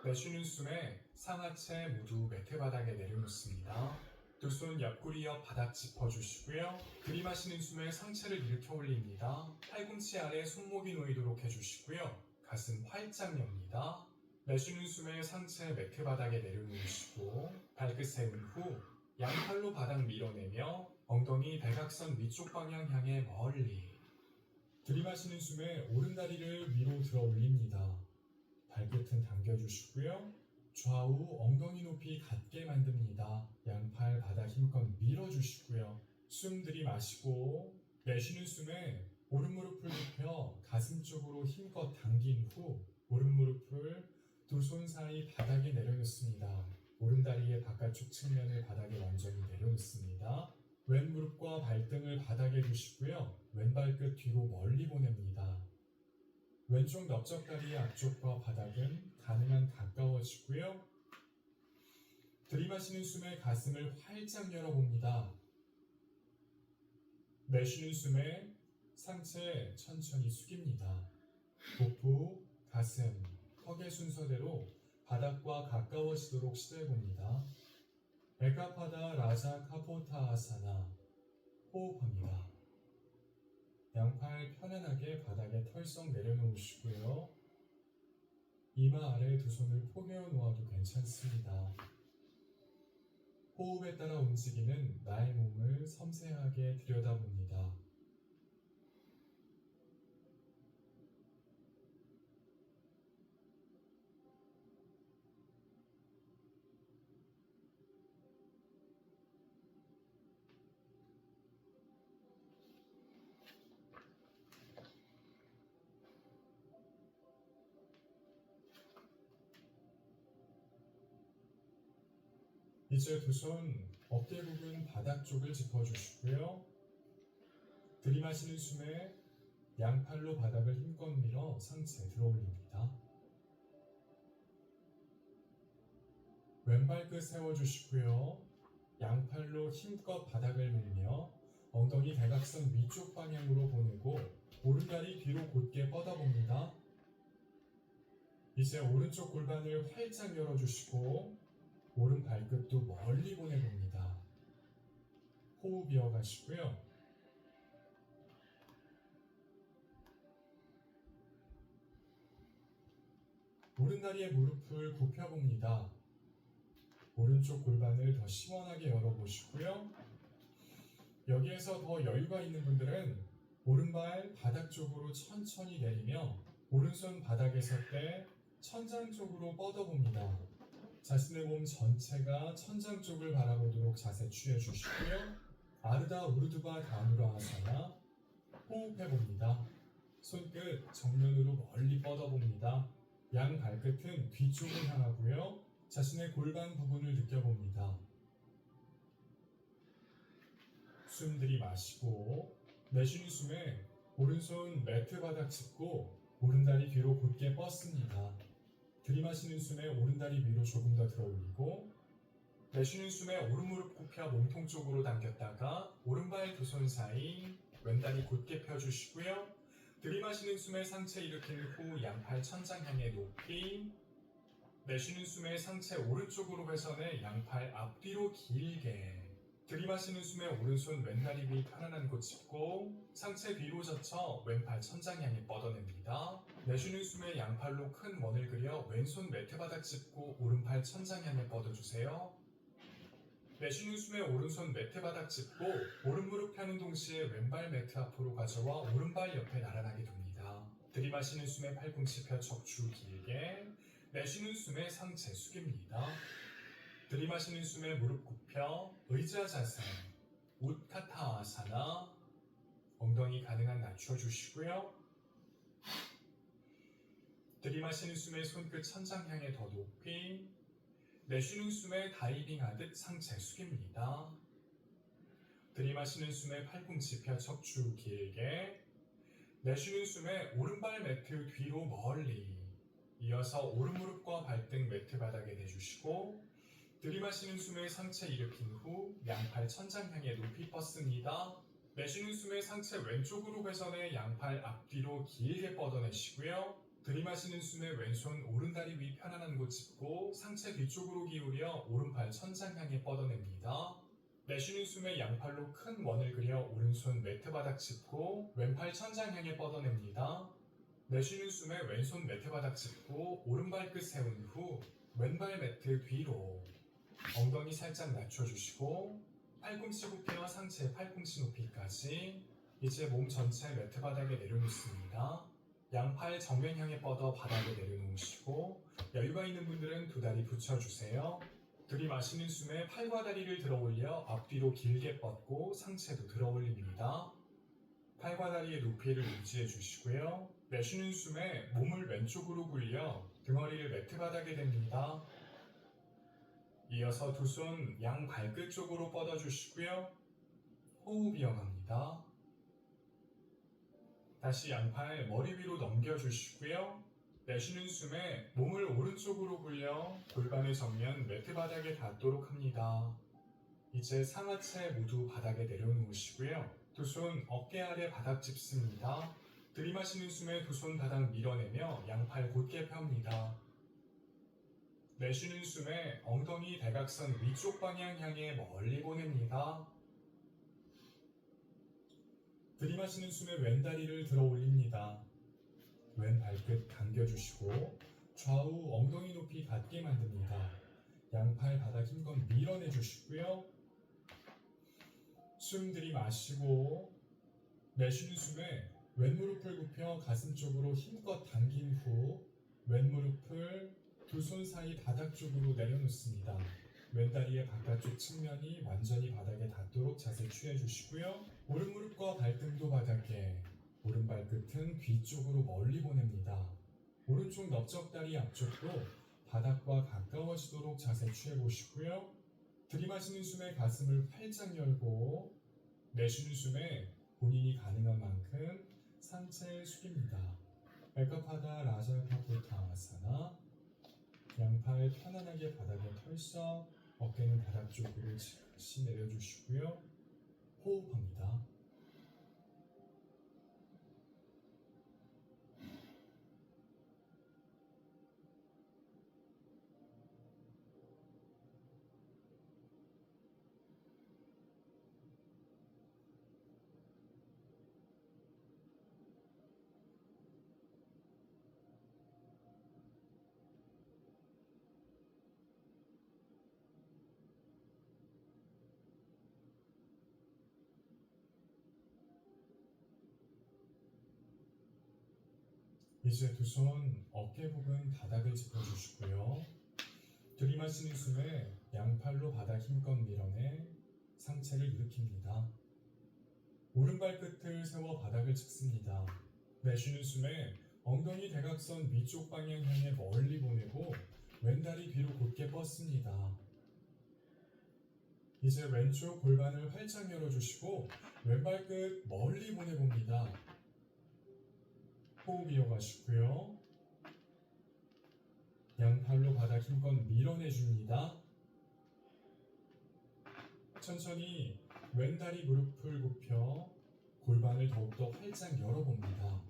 내쉬는 숨에 상하체 모두 매트 바닥에 내려놓습니다. 두 손 옆구리 옆 바닥 짚어주시고요. 들이마시는 숨에 상체를 일으켜 올립니다. 팔꿈치 아래 손목이 놓이도록 해주시고요. 가슴 활짝 엽니다. 내쉬는 숨에 상체 매트 바닥에 내려놓으시고 발끝 세운 후 양팔로 바닥 밀어내며 엉덩이 대각선 위쪽 방향 향해 멀리. 들이마시는 숨에 오른다리를 위로 들어 올립니다. 발끝은 당겨주시고요. 좌우 엉덩이 높이 같게 만듭니다. 양팔 바닥 힘껏 밀어주시고요. 숨 들이마시고 내쉬는 숨에 오른무릎을 굽혀 가슴 쪽으로 힘껏 당긴 후 오른무릎을 두 손 사이 바닥에 내려놓습니다. 오른다리의 바깥쪽 측면을 바닥에 완전히 내려놓습니다. 왼무릎과 발등을 바닥에 두시고요. 왼발끝 뒤로 멀리 보냅니다. 왼쪽 넓적다리의 앞쪽과 바닥은 가능한 가까워지고요. 들이마시는 숨에 가슴을 활짝 열어봅니다. 내쉬는 숨에 상체 천천히 숙입니다. 복부, 가슴, 턱의 순서대로 바닥과 가까워지도록 시도해봅니다. 에카파다 라자 카포타 아사나. 호흡합니다. 양팔 편안하게 바닥에 털썩 내려놓으시고요. 이마 아래 두 손을 포개어 놓아도 괜찮습니다. 호흡에 따라 움직이는 나의 몸을 섬세하게 들여다봅니다. 이제 두 손 어깨 부분 바닥 쪽을 짚어주시고요. 들이마시는 숨에 양팔로 바닥을 힘껏 밀어 상체 들어올립니다. 왼발끝 세워주시고요. 양팔로 힘껏 바닥을 밀며 엉덩이 대각선 위쪽 방향으로 보내고 오른다리 뒤로 곧게 뻗어봅니다. 이제 오른쪽 골반을 활짝 열어주시고 오른 발끝도 멀리 보내봅니다. 호흡 이어가시고요. 오른다리에 무릎을 굽혀봅니다. 오른쪽 골반을 더 시원하게 열어보시고요. 여기에서 더 여유가 있는 분들은 오른발 바닥 쪽으로 천천히 내리며 오른손 바닥에 설 때 천장 쪽으로 뻗어봅니다. 자신의 몸 전체가 천장 쪽을 바라보도록 자세 취해주시고요. 아르다 우르두바 다누라아사나. 호흡해봅니다. 손끝 정면으로 멀리 뻗어봅니다. 양 발끝은 뒤쪽을 향하고요. 자신의 골반 부분을 느껴봅니다. 숨 들이마시고 내쉬는 숨에 오른손 매트 바닥 짚고 오른다리 뒤로 곧게 뻗습니다. 들이마시는 숨에 오른다리 위로 조금 더 들어올리고 내쉬는 숨에 오른무릎 굽혀 몸통 쪽으로 당겼다가 오른발 두 손 사이 왼다리 곧게 펴주시고요. 들이마시는 숨에 상체 일으킨 후 양팔 천장 향해 높이 내쉬는 숨에 상체 오른쪽으로 회전해 양팔 앞뒤로 길게 들이마시는 숨에 오른손 왼다리 위 편안한 곳 짚고 상체 뒤로 젖혀 왼팔 천장 향해 뻗어냅니다. 내쉬는 숨에 양팔로 큰 원을 그려 왼손 매트 바닥 짚고 오른팔 천장 향해 뻗어주세요. 내쉬는 숨에 오른손 매트 바닥 짚고 오른무릎 펴는 동시에 왼발 매트 앞으로 가져와 오른발 옆에 나란하게 둡니다. 들이마시는 숨에 팔꿈치 펴 척추 길게 내쉬는 숨에 상체 숙입니다. 들이마시는 숨에 무릎 굽혀 의자 자세 우트카타 아사나. 엉덩이 가능한 낮춰주시고요. 들이마시는 숨에 손끝 천장 향해 더 높이 내쉬는 숨에 다이빙 하듯 상체 숙입니다. 들이마시는 숨에 팔꿈치 펴 척추 길게 내쉬는 숨에 오른발 매트 뒤로 멀리 이어서 오른무릎과 발등 매트 바닥에 대주시고 들이마시는 숨에 상체 일으킨 후 양팔 천장 향해 높이 뻗습니다. 내쉬는 숨에 상체 왼쪽으로 회전해 양팔 앞뒤로 길게 뻗어내시고요. 들이마시는 숨에 왼손 오른다리 위 편안한 곳 짚고 상체 뒤쪽으로 기울여 오른팔 천장 향해 뻗어냅니다. 내쉬는 숨에 양팔로 큰 원을 그려 오른손 매트 바닥 짚고 왼팔 천장 향해 뻗어냅니다. 내쉬는 숨에 왼손 매트 바닥 짚고 오른발끝 세운 후 왼발 매트 뒤로 엉덩이 살짝 낮춰주시고 팔꿈치 굽혀 상체 팔꿈치 높이까지. 이제 몸 전체 매트 바닥에 내려놓습니다. 양팔 정면 향해 뻗어 바닥에 내려놓으시고 여유가 있는 분들은 두 다리 붙여주세요. 들이마시는 숨에 팔과 다리를 들어 올려 앞뒤로 길게 뻗고 상체도 들어 올립니다. 팔과 다리의 높이를 유지해 주시고요. 내쉬는 숨에 몸을 왼쪽으로 굴려 등허리를 매트 바닥에 댑니다. 이어서 두 손 양 발끝 쪽으로 뻗어주시고요. 호흡 이어갑니다. 다시 양팔 머리 위로 넘겨주시고요. 내쉬는 숨에 몸을 오른쪽으로 굴려 골반의 정면 매트 바닥에 닿도록 합니다. 이제 상하체 모두 바닥에 내려놓으시고요. 두 손 어깨 아래 바닥 짚습니다. 들이마시는 숨에 두 손 바닥 밀어내며 양팔 곧게 펴니다. 내쉬는 숨에 엉덩이 대각선 위쪽 방향 향해 멀리 보냅니다. 들이마시는 숨에 왼다리를 들어 올립니다. 왼 발끝 당겨주시고 좌우 엉덩이 높이 닿게 만듭니다. 양팔 바닥 힘껏 밀어내 주시고요. 숨 들이마시고 내쉬는 숨에 왼무릎을 굽혀 가슴 쪽으로 힘껏 당긴 후 왼무릎을 두 손 사이 바닥 쪽으로 내려놓습니다. 왼다리의 바깥쪽 측면이 완전히 바닥에 닿도록 자세 취해주시고요. 오른무릎과 발등도 바닥에, 오른발끝은 뒤쪽으로 멀리 보냅니다. 오른쪽 넓적다리 앞쪽도 바닥과 가까워지도록 자세 취해보시고요. 들이마시는 숨에 가슴을 활짝 열고 내쉬는 숨에 본인이 가능한 만큼 상체 숙입니다. 백업하다 라자파포타아사나. 양팔 편안하게 바닥에 펼쳐 어깨는 바닥 쪽으로 즉시 내려주시고요. 호흡합니다. 이제 두 손 어깨 부분 바닥을 짚어주시고요. 들이마시는 숨에 양팔로 바닥 힘껏 밀어내 상체를 일으킵니다. 오른발끝을 세워 바닥을 짚습니다. 내쉬는 숨에 엉덩이 대각선 위쪽 방향 향해 멀리 보내고 왼다리 뒤로 곧게 뻗습니다. 이제 왼쪽 골반을 활짝 열어주시고 왼발끝 멀리 보내봅니다. 호흡 이어가시고요. 양팔로 바닥 힘껏 밀어내줍니다. 천천히 왼다리 무릎을 굽혀 골반을 더욱더 활짝 열어봅니다.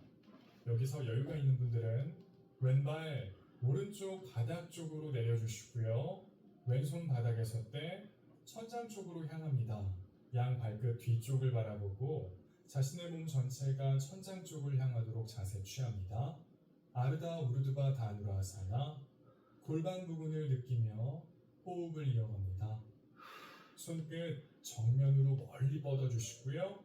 여기서 여유가 있는 분들은 왼발 오른쪽 바닥 쪽으로 내려주시고요. 왼손 바닥에 섰대 천장 쪽으로 향합니다. 양 발끝 뒤쪽을 바라보고 자신의 몸 전체가 천장 쪽을 향하도록 자세 취합니다. 아르다 우르드바 다누라아사나. 골반 부분을 느끼며 호흡을 이어갑니다. 손끝 정면으로 멀리 뻗어주시고요.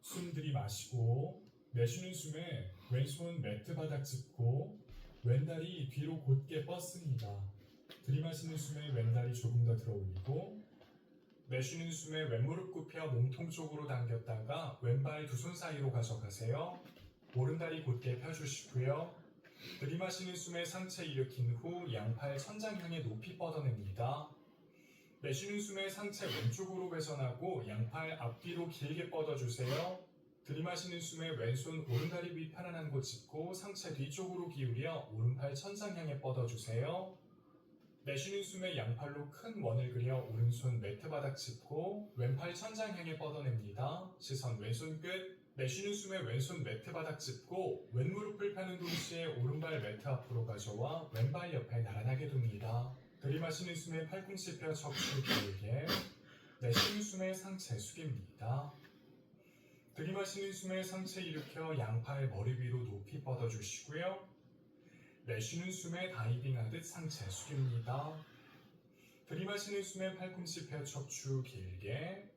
숨 들이마시고 내쉬는 숨에 왼손 매트 바닥 짚고 왼다리 뒤로 곧게 뻗습니다. 들이마시는 숨에 왼다리 조금 더 들어 올리고 내쉬는 숨에 왼무릎 굽혀 몸통 쪽으로 당겼다가 왼발 두 손 사이로 가져가세요. 오른다리 곧게 펴주시고요. 들이마시는 숨에 상체 일으킨 후 양팔 천장 향해 높이 뻗어냅니다. 내쉬는 숨에 상체 왼쪽으로 회전하고 양팔 앞뒤로 길게 뻗어주세요. 들이마시는 숨에 왼손 오른다리 위 편안한 곳 짚고 상체 뒤쪽으로 기울여 오른팔 천장 향해 뻗어주세요. 내쉬는 숨에 양팔로 큰 원을 그려 오른손 매트 바닥 짚고 왼팔 천장 향해 뻗어냅니다. 시선 왼손 끝. 내쉬는 숨에 왼손 매트 바닥 짚고 왼무릎을 펴는 동시에 오른발 매트 앞으로 가져와 왼발 옆에 나란하게 둡니다. 들이마시는 숨에 팔꿈치 펴 척추 길게. 내쉬는 숨에 상체 숙입니다. 들이마시는 숨에 상체 일으켜 양팔 머리 위로 높이 뻗어주시고요. 내쉬는 숨에 다이빙하듯 상체 숙입니다. 들이마시는 숨에 팔꿈치 펴 척추 길게,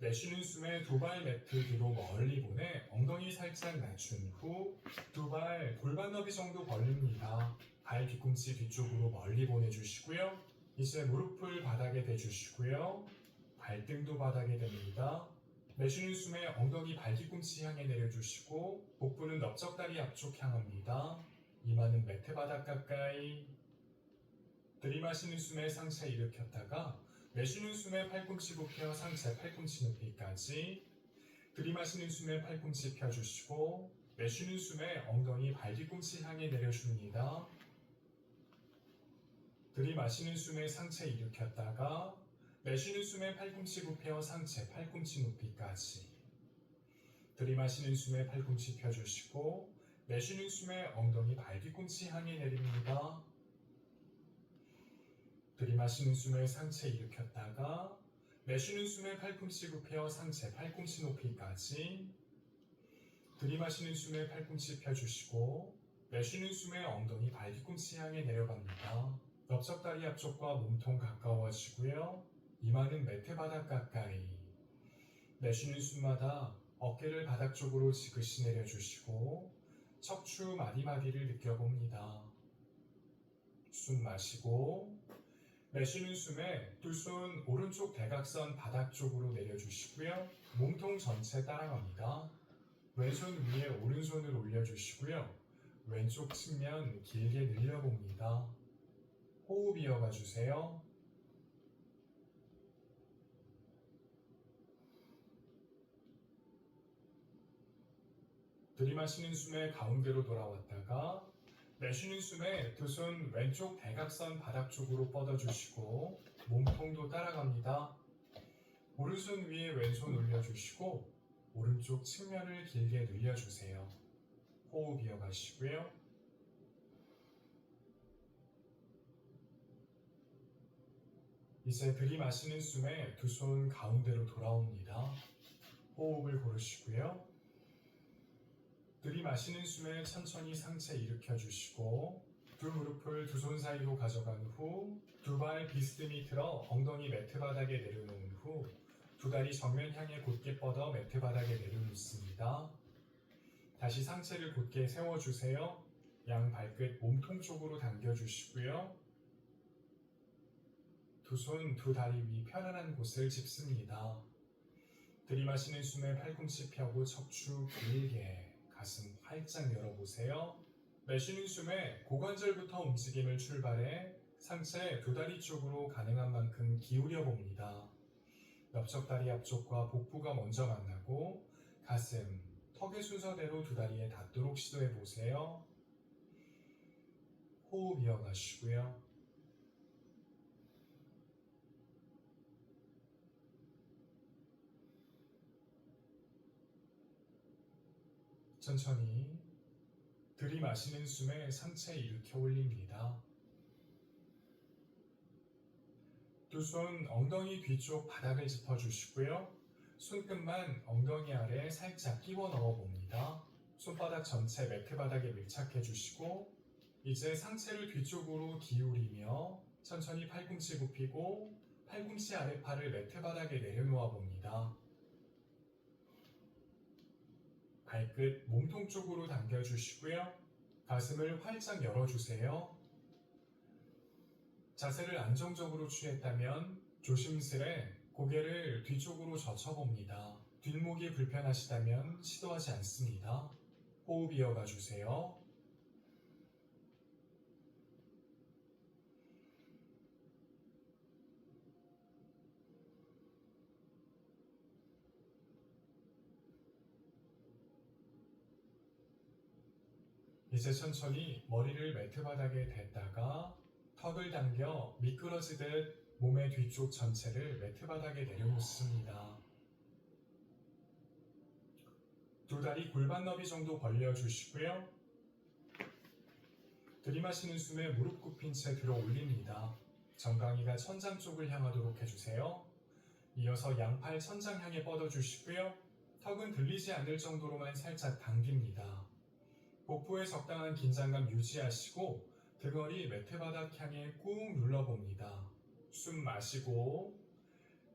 내쉬는 숨에 두 발 매트 뒤로 멀리 보내 엉덩이 살짝 낮춘 후 두 발 골반 너비 정도 벌립니다. 발 뒤꿈치 뒤쪽으로 멀리 보내주시고요. 이제 무릎을 바닥에 대주시고요. 발등도 바닥에 댑니다. 내쉬는 숨에 엉덩이 발 뒤꿈치 향해 내려주시고 복부는 넓적다리 앞쪽 향합니다. 이마는 매트 바닥 가까이. 들이마시는 숨에 상체 일으켰다가 내쉬는 숨에 팔꿈치 굽혀 상체 팔꿈치 높이까지. 들이마시는 숨에 팔꿈치 펴주시고 내쉬는 숨에 엉덩이 발 뒤꿈치 향해 내려줍니다. 들이마시는 숨에 상체 일으켰다가 내쉬는 숨에 팔꿈치 굽혀 상체 팔꿈치 높이까지. 들이마시는 숨에 팔꿈치 펴주시고 내쉬는 숨에 엉덩이 발 뒤꿈치 향해 내립니다. 들이마시는 숨에 상체 일으켰다가 내쉬는 숨에 팔꿈치 굽혀 상체 팔꿈치 높이까지. 들이마시는 숨에 팔꿈치 펴주시고 내쉬는 숨에 엉덩이 발 뒤꿈치 향해 내려갑니다. 넓적다리 앞쪽과 몸통 가까워지고요. 이마는 매트 바닥 가까이. 내쉬는 숨마다 어깨를 바닥 쪽으로 지그시 내려주시고 척추 마디마디를 느껴봅니다. 숨 마시고 내쉬는 숨에 두 손 오른쪽 대각선 바닥 쪽으로 내려주시고요. 몸통 전체 따라갑니다. 왼손 위에 오른손을 올려주시고요. 왼쪽 측면 길게 늘려봅니다. 호흡 이어가 주세요. 들이마시는 숨에 가운데로 돌아왔다가 내쉬는 숨에 두 손 왼쪽 대각선 바닥 쪽으로 뻗어주시고 몸통도 따라갑니다. 오른손 위에 왼손 올려주시고 오른쪽 측면을 길게 늘려주세요. 호흡 이어가시고요. 이제 들이마시는 숨에 두 손 가운데로 돌아옵니다. 호흡을 고르시고요. 들이마시는 숨에 천천히 상체 일으켜주시고 두 무릎을 두 손 사이로 가져간 후 두 발 비스듬히 틀어 엉덩이 매트 바닥에 내려놓은 후 두 다리 정면 향해 곧게 뻗어 매트 바닥에 내려놓습니다. 다시 상체를 곧게 세워주세요. 양 발끝 몸통 쪽으로 당겨주시고요. 두 손, 두 다리 위 편안한 곳을 짚습니다. 들이마시는 숨에 팔꿈치 펴고 척추 길게, 가슴 활짝 열어보세요. 내쉬는 숨에 고관절부터 움직임을 출발해 상체 두 다리 쪽으로 가능한 만큼 기울여 봅니다. 넓적다리 앞쪽과 복부가 먼저 만나고 가슴, 턱의 순서대로 두 다리에 닿도록 시도해 보세요. 호흡 이어가시고요. 천천히 들이마시는 숨에 상체 일으켜 올립니다. 두 손 엉덩이 뒤쪽 바닥을 짚어주시고요. 손끝만 엉덩이 아래 살짝 끼워 넣어봅니다. 손바닥 전체 매트 바닥에 밀착해 주시고 이제 상체를 뒤쪽으로 기울이며 천천히 팔꿈치 굽히고 팔꿈치 아래팔을 매트 바닥에 내려놓아 봅니다. 발끝 몸통 쪽으로 당겨주시고요. 가슴을 활짝 열어주세요. 자세를 안정적으로 취했다면 조심스레 고개를 뒤쪽으로 젖혀봅니다. 뒷목이 불편하시다면 시도하지 않습니다. 호흡 이어가 주세요. 이제 천천히 머리를 매트 바닥에 댔다가 턱을 당겨 미끄러지듯 몸의 뒤쪽 전체를 매트 바닥에 내려놓습니다. 두 다리 골반 너비 정도 벌려주시고요. 들이마시는 숨에 무릎 굽힌 채 들어 올립니다. 정강이가 천장 쪽을 향하도록 해주세요. 이어서 양팔 천장 향해 뻗어주시고요. 턱은 들리지 않을 정도로만 살짝 당깁니다. 복부 복부에 적당한 긴장감 유지하시고 등허리 매트바닥 향해 꾹 눌러봅니다. 숨 마시고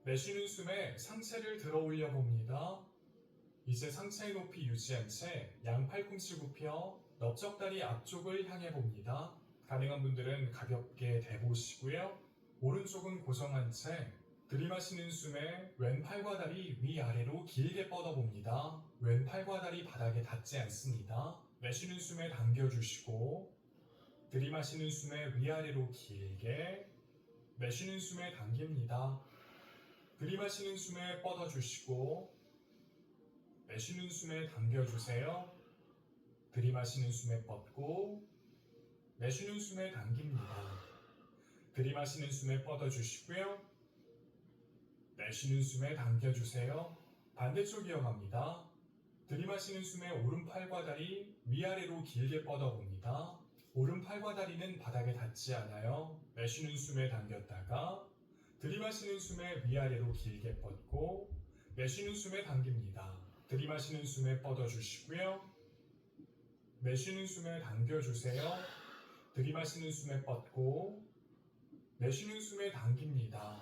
내쉬는 숨에 상체를 들어 올려 봅니다. 이제 상체의 높이 유지한 채 양 팔꿈치 굽혀 넓적다리 앞쪽을 향해 봅니다. 가능한 분들은 가볍게 대보시고요. 오른쪽은 고정한 채 들이마시는 숨에 왼팔과 다리 위아래로 길게 뻗어봅니다. 왼팔과 다리 바닥에 닿지 않습니다. 내쉬는 숨에 당겨주시고 들이마시는 숨에 위아래로 길게 내쉬는 숨에 당깁니다. 들이마시는 숨에 뻗어주시고 내쉬는 숨에 당겨주세요. 들이마시는 숨에 뻗고 내쉬는 숨에 당깁니다. 들이마시는 숨에 뻗어주시고요. 내쉬는 숨에 당겨주세요. 반대쪽 이어갑니다. 들이마시는 숨에 오른팔과 다리 위아래로 길게 뻗어봅니다. 오른팔과 다리는 바닥에 닿지 않아요. 내쉬는 숨에 당겼다가 들이마시는 숨에 위아래로 길게 뻗고 내쉬는 숨에 당깁니다. 들이마시는 숨에 뻗어주시고요. 내쉬는 숨에 당겨주세요. 들이마시는 숨에 뻗고 내쉬는 숨에 당깁니다.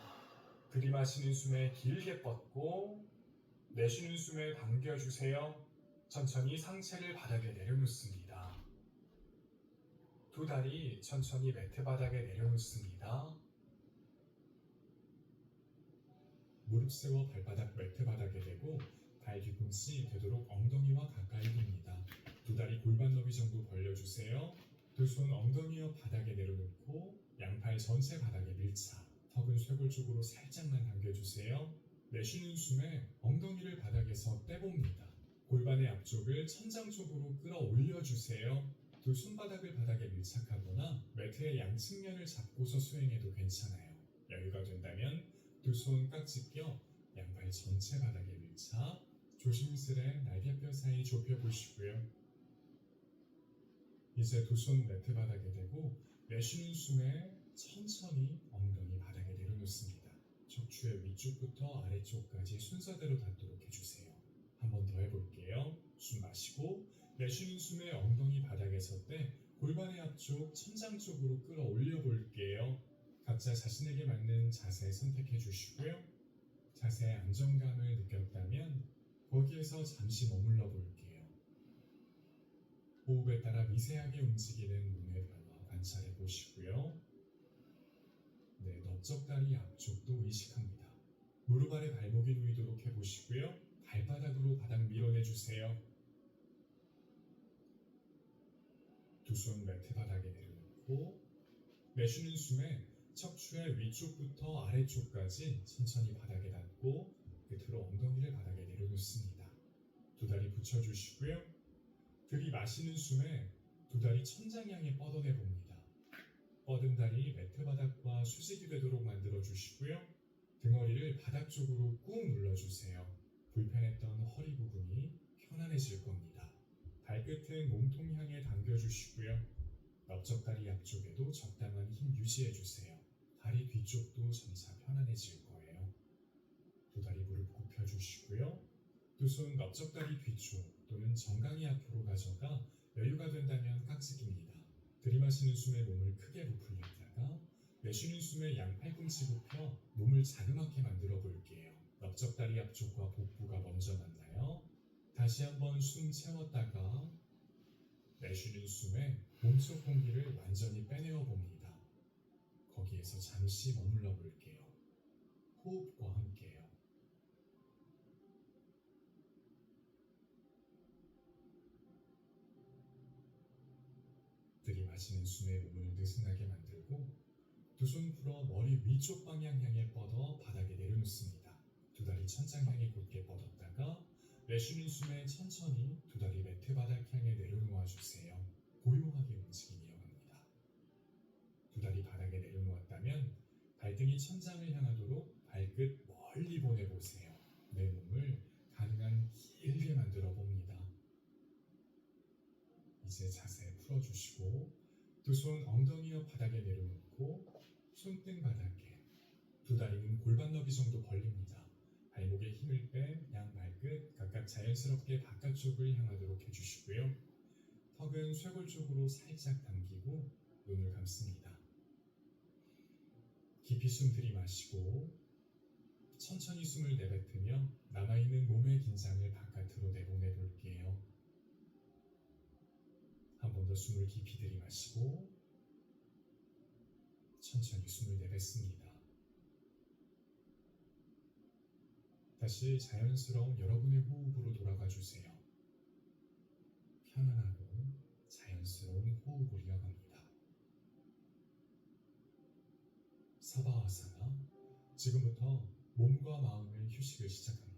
들이마시는 숨에 길게 뻗고 내쉬는 숨에 당겨주세요. 천천히 상체를 바닥에 내려놓습니다. 두 다리 천천히 매트 바닥에 내려놓습니다. 무릎 세워 발바닥 매트 바닥에 대고 발 뒤꿈치 되도록 엉덩이와 가까이 둡니다. 두 다리 골반 너비 정도 벌려주세요. 두 손 엉덩이 옆 바닥에 내려놓고 양팔 전체 바닥에 밀착. 턱은 쇄골 쪽으로 살짝만 당겨주세요. 내쉬는 숨에 엉덩이를 바닥에서 떼봅니다. 골반의 앞쪽을 천장 쪽으로 끌어올려주세요. 두 손바닥을 바닥에 밀착하거나 매트의 양측면을 잡고서 수행해도 괜찮아요. 여유가 된다면 두 손 깍지 껴 양발 전체 바닥에 밀착. 조심스레 날개뼈 사이 좁혀보시고요. 이제 두 손 매트 바닥에 대고 내쉬는 숨에 천천히 엉덩이 바닥에 내려놓습니다. 척추의 위쪽부터 아래쪽까지 순서대로 닿도록 해주세요. 한 번 더 해볼게요. 숨 마시고 내쉬는 숨에 엉덩이 바닥에 설 때 골반의 앞쪽 천장 쪽으로 끌어올려 볼게요. 각자 자신에게 맞는 자세 선택해 주시고요. 자세의 안정감을 느꼈다면 거기에서 잠시 머물러 볼게요. 호흡에 따라 미세하게 움직이는 몸의 변화 관찰해 보시고요. 네, 넓적다리 앞쪽도 의식합니다. 무릎 아래 발목이 놓이도록 해보시고요. 발바닥으로 바닥 밀어내주세요. 두 손 매트 바닥에 내려놓고 내쉬는 숨에 척추의 위쪽부터 아래쪽까지 천천히 바닥에 닿고 끝으로 엉덩이를 바닥에 내려놓습니다. 두 다리 붙여주시고요. 들이마시는 숨에 두 다리 천장 향해 뻗어내봅니다. 뻗은 다리 매트 바닥과 수직이 되도록 만들어주시고요. 등허리를 바닥 쪽으로 꾹 눌러주세요. 불편했던 허리 부분이 편안해질 겁니다. 발끝은 몸통 향해 당겨주시고요. 넓적다리 앞쪽에도 적당한 힘 유지해주세요. 다리 뒤쪽도 점차 편안해질 거예요. 두 다리 무릎 굽혀주시고요. 두 손 넓적다리 뒤쪽 또는 정강이 앞으로 가져가 여유가 된다면 깍지 낍니다. 들이마시는 숨에 몸을 크게 부풀렸다가 내쉬는 숨에 양 팔꿈치 굽혀 몸을 자그맣게 만들어 볼게요. 넓적다리 앞쪽과 복부가 먼저 만나요. 다시 한번 숨 채웠다가 내쉬는 숨에 몸속 공기를 완전히 빼내어 봅니다. 거기에서 잠시 머물러 볼게요. 호흡과 함께요. 들이마시는 숨에 몸을 느슨하게 만들고 두 손 풀어 머리 위쪽 방향 향해 뻗어 바닥에 내려놓습니다. 두 다리 천장 향해 곧게 뻗었다가 내쉬는 숨에 천천히 두 다리 매트 바닥 향해 내려놓아 주세요. 고요하게 움직임 이어갑니다. 두 다리 바닥에 내려놓았다면 발등이 천장을 향하도록 발끝 멀리 보내보세요. 내 몸을 가능한 길게 만들어 봅니다. 이제 자세 풀어주시고 두 손 엉덩이 옆 바닥에 내려놓고 손등 바닥에 두 다리는 골반 너비 정도 벌립니다. 발목에 힘을 뺀 양 발끝 각각 자연스럽게 바깥쪽을 향하도록 해주시고요. 턱은 쇄골 쪽으로 살짝 당기고 눈을 감습니다. 깊이 숨 들이마시고 천천히 숨을 내뱉으며 남아있는 몸의 긴장을 바깥으로 내보내 볼게요. 한 번 더 숨을 깊이 들이마시고 천천히 숨을 내뱉습니다. 다시 자연스러운 여러분의 호흡으로 돌아가 주세요. 편안하고 자연스러운 호흡을 이어갑니다. 사바아사나, 지금부터 몸과 마음의 휴식을 시작합니다.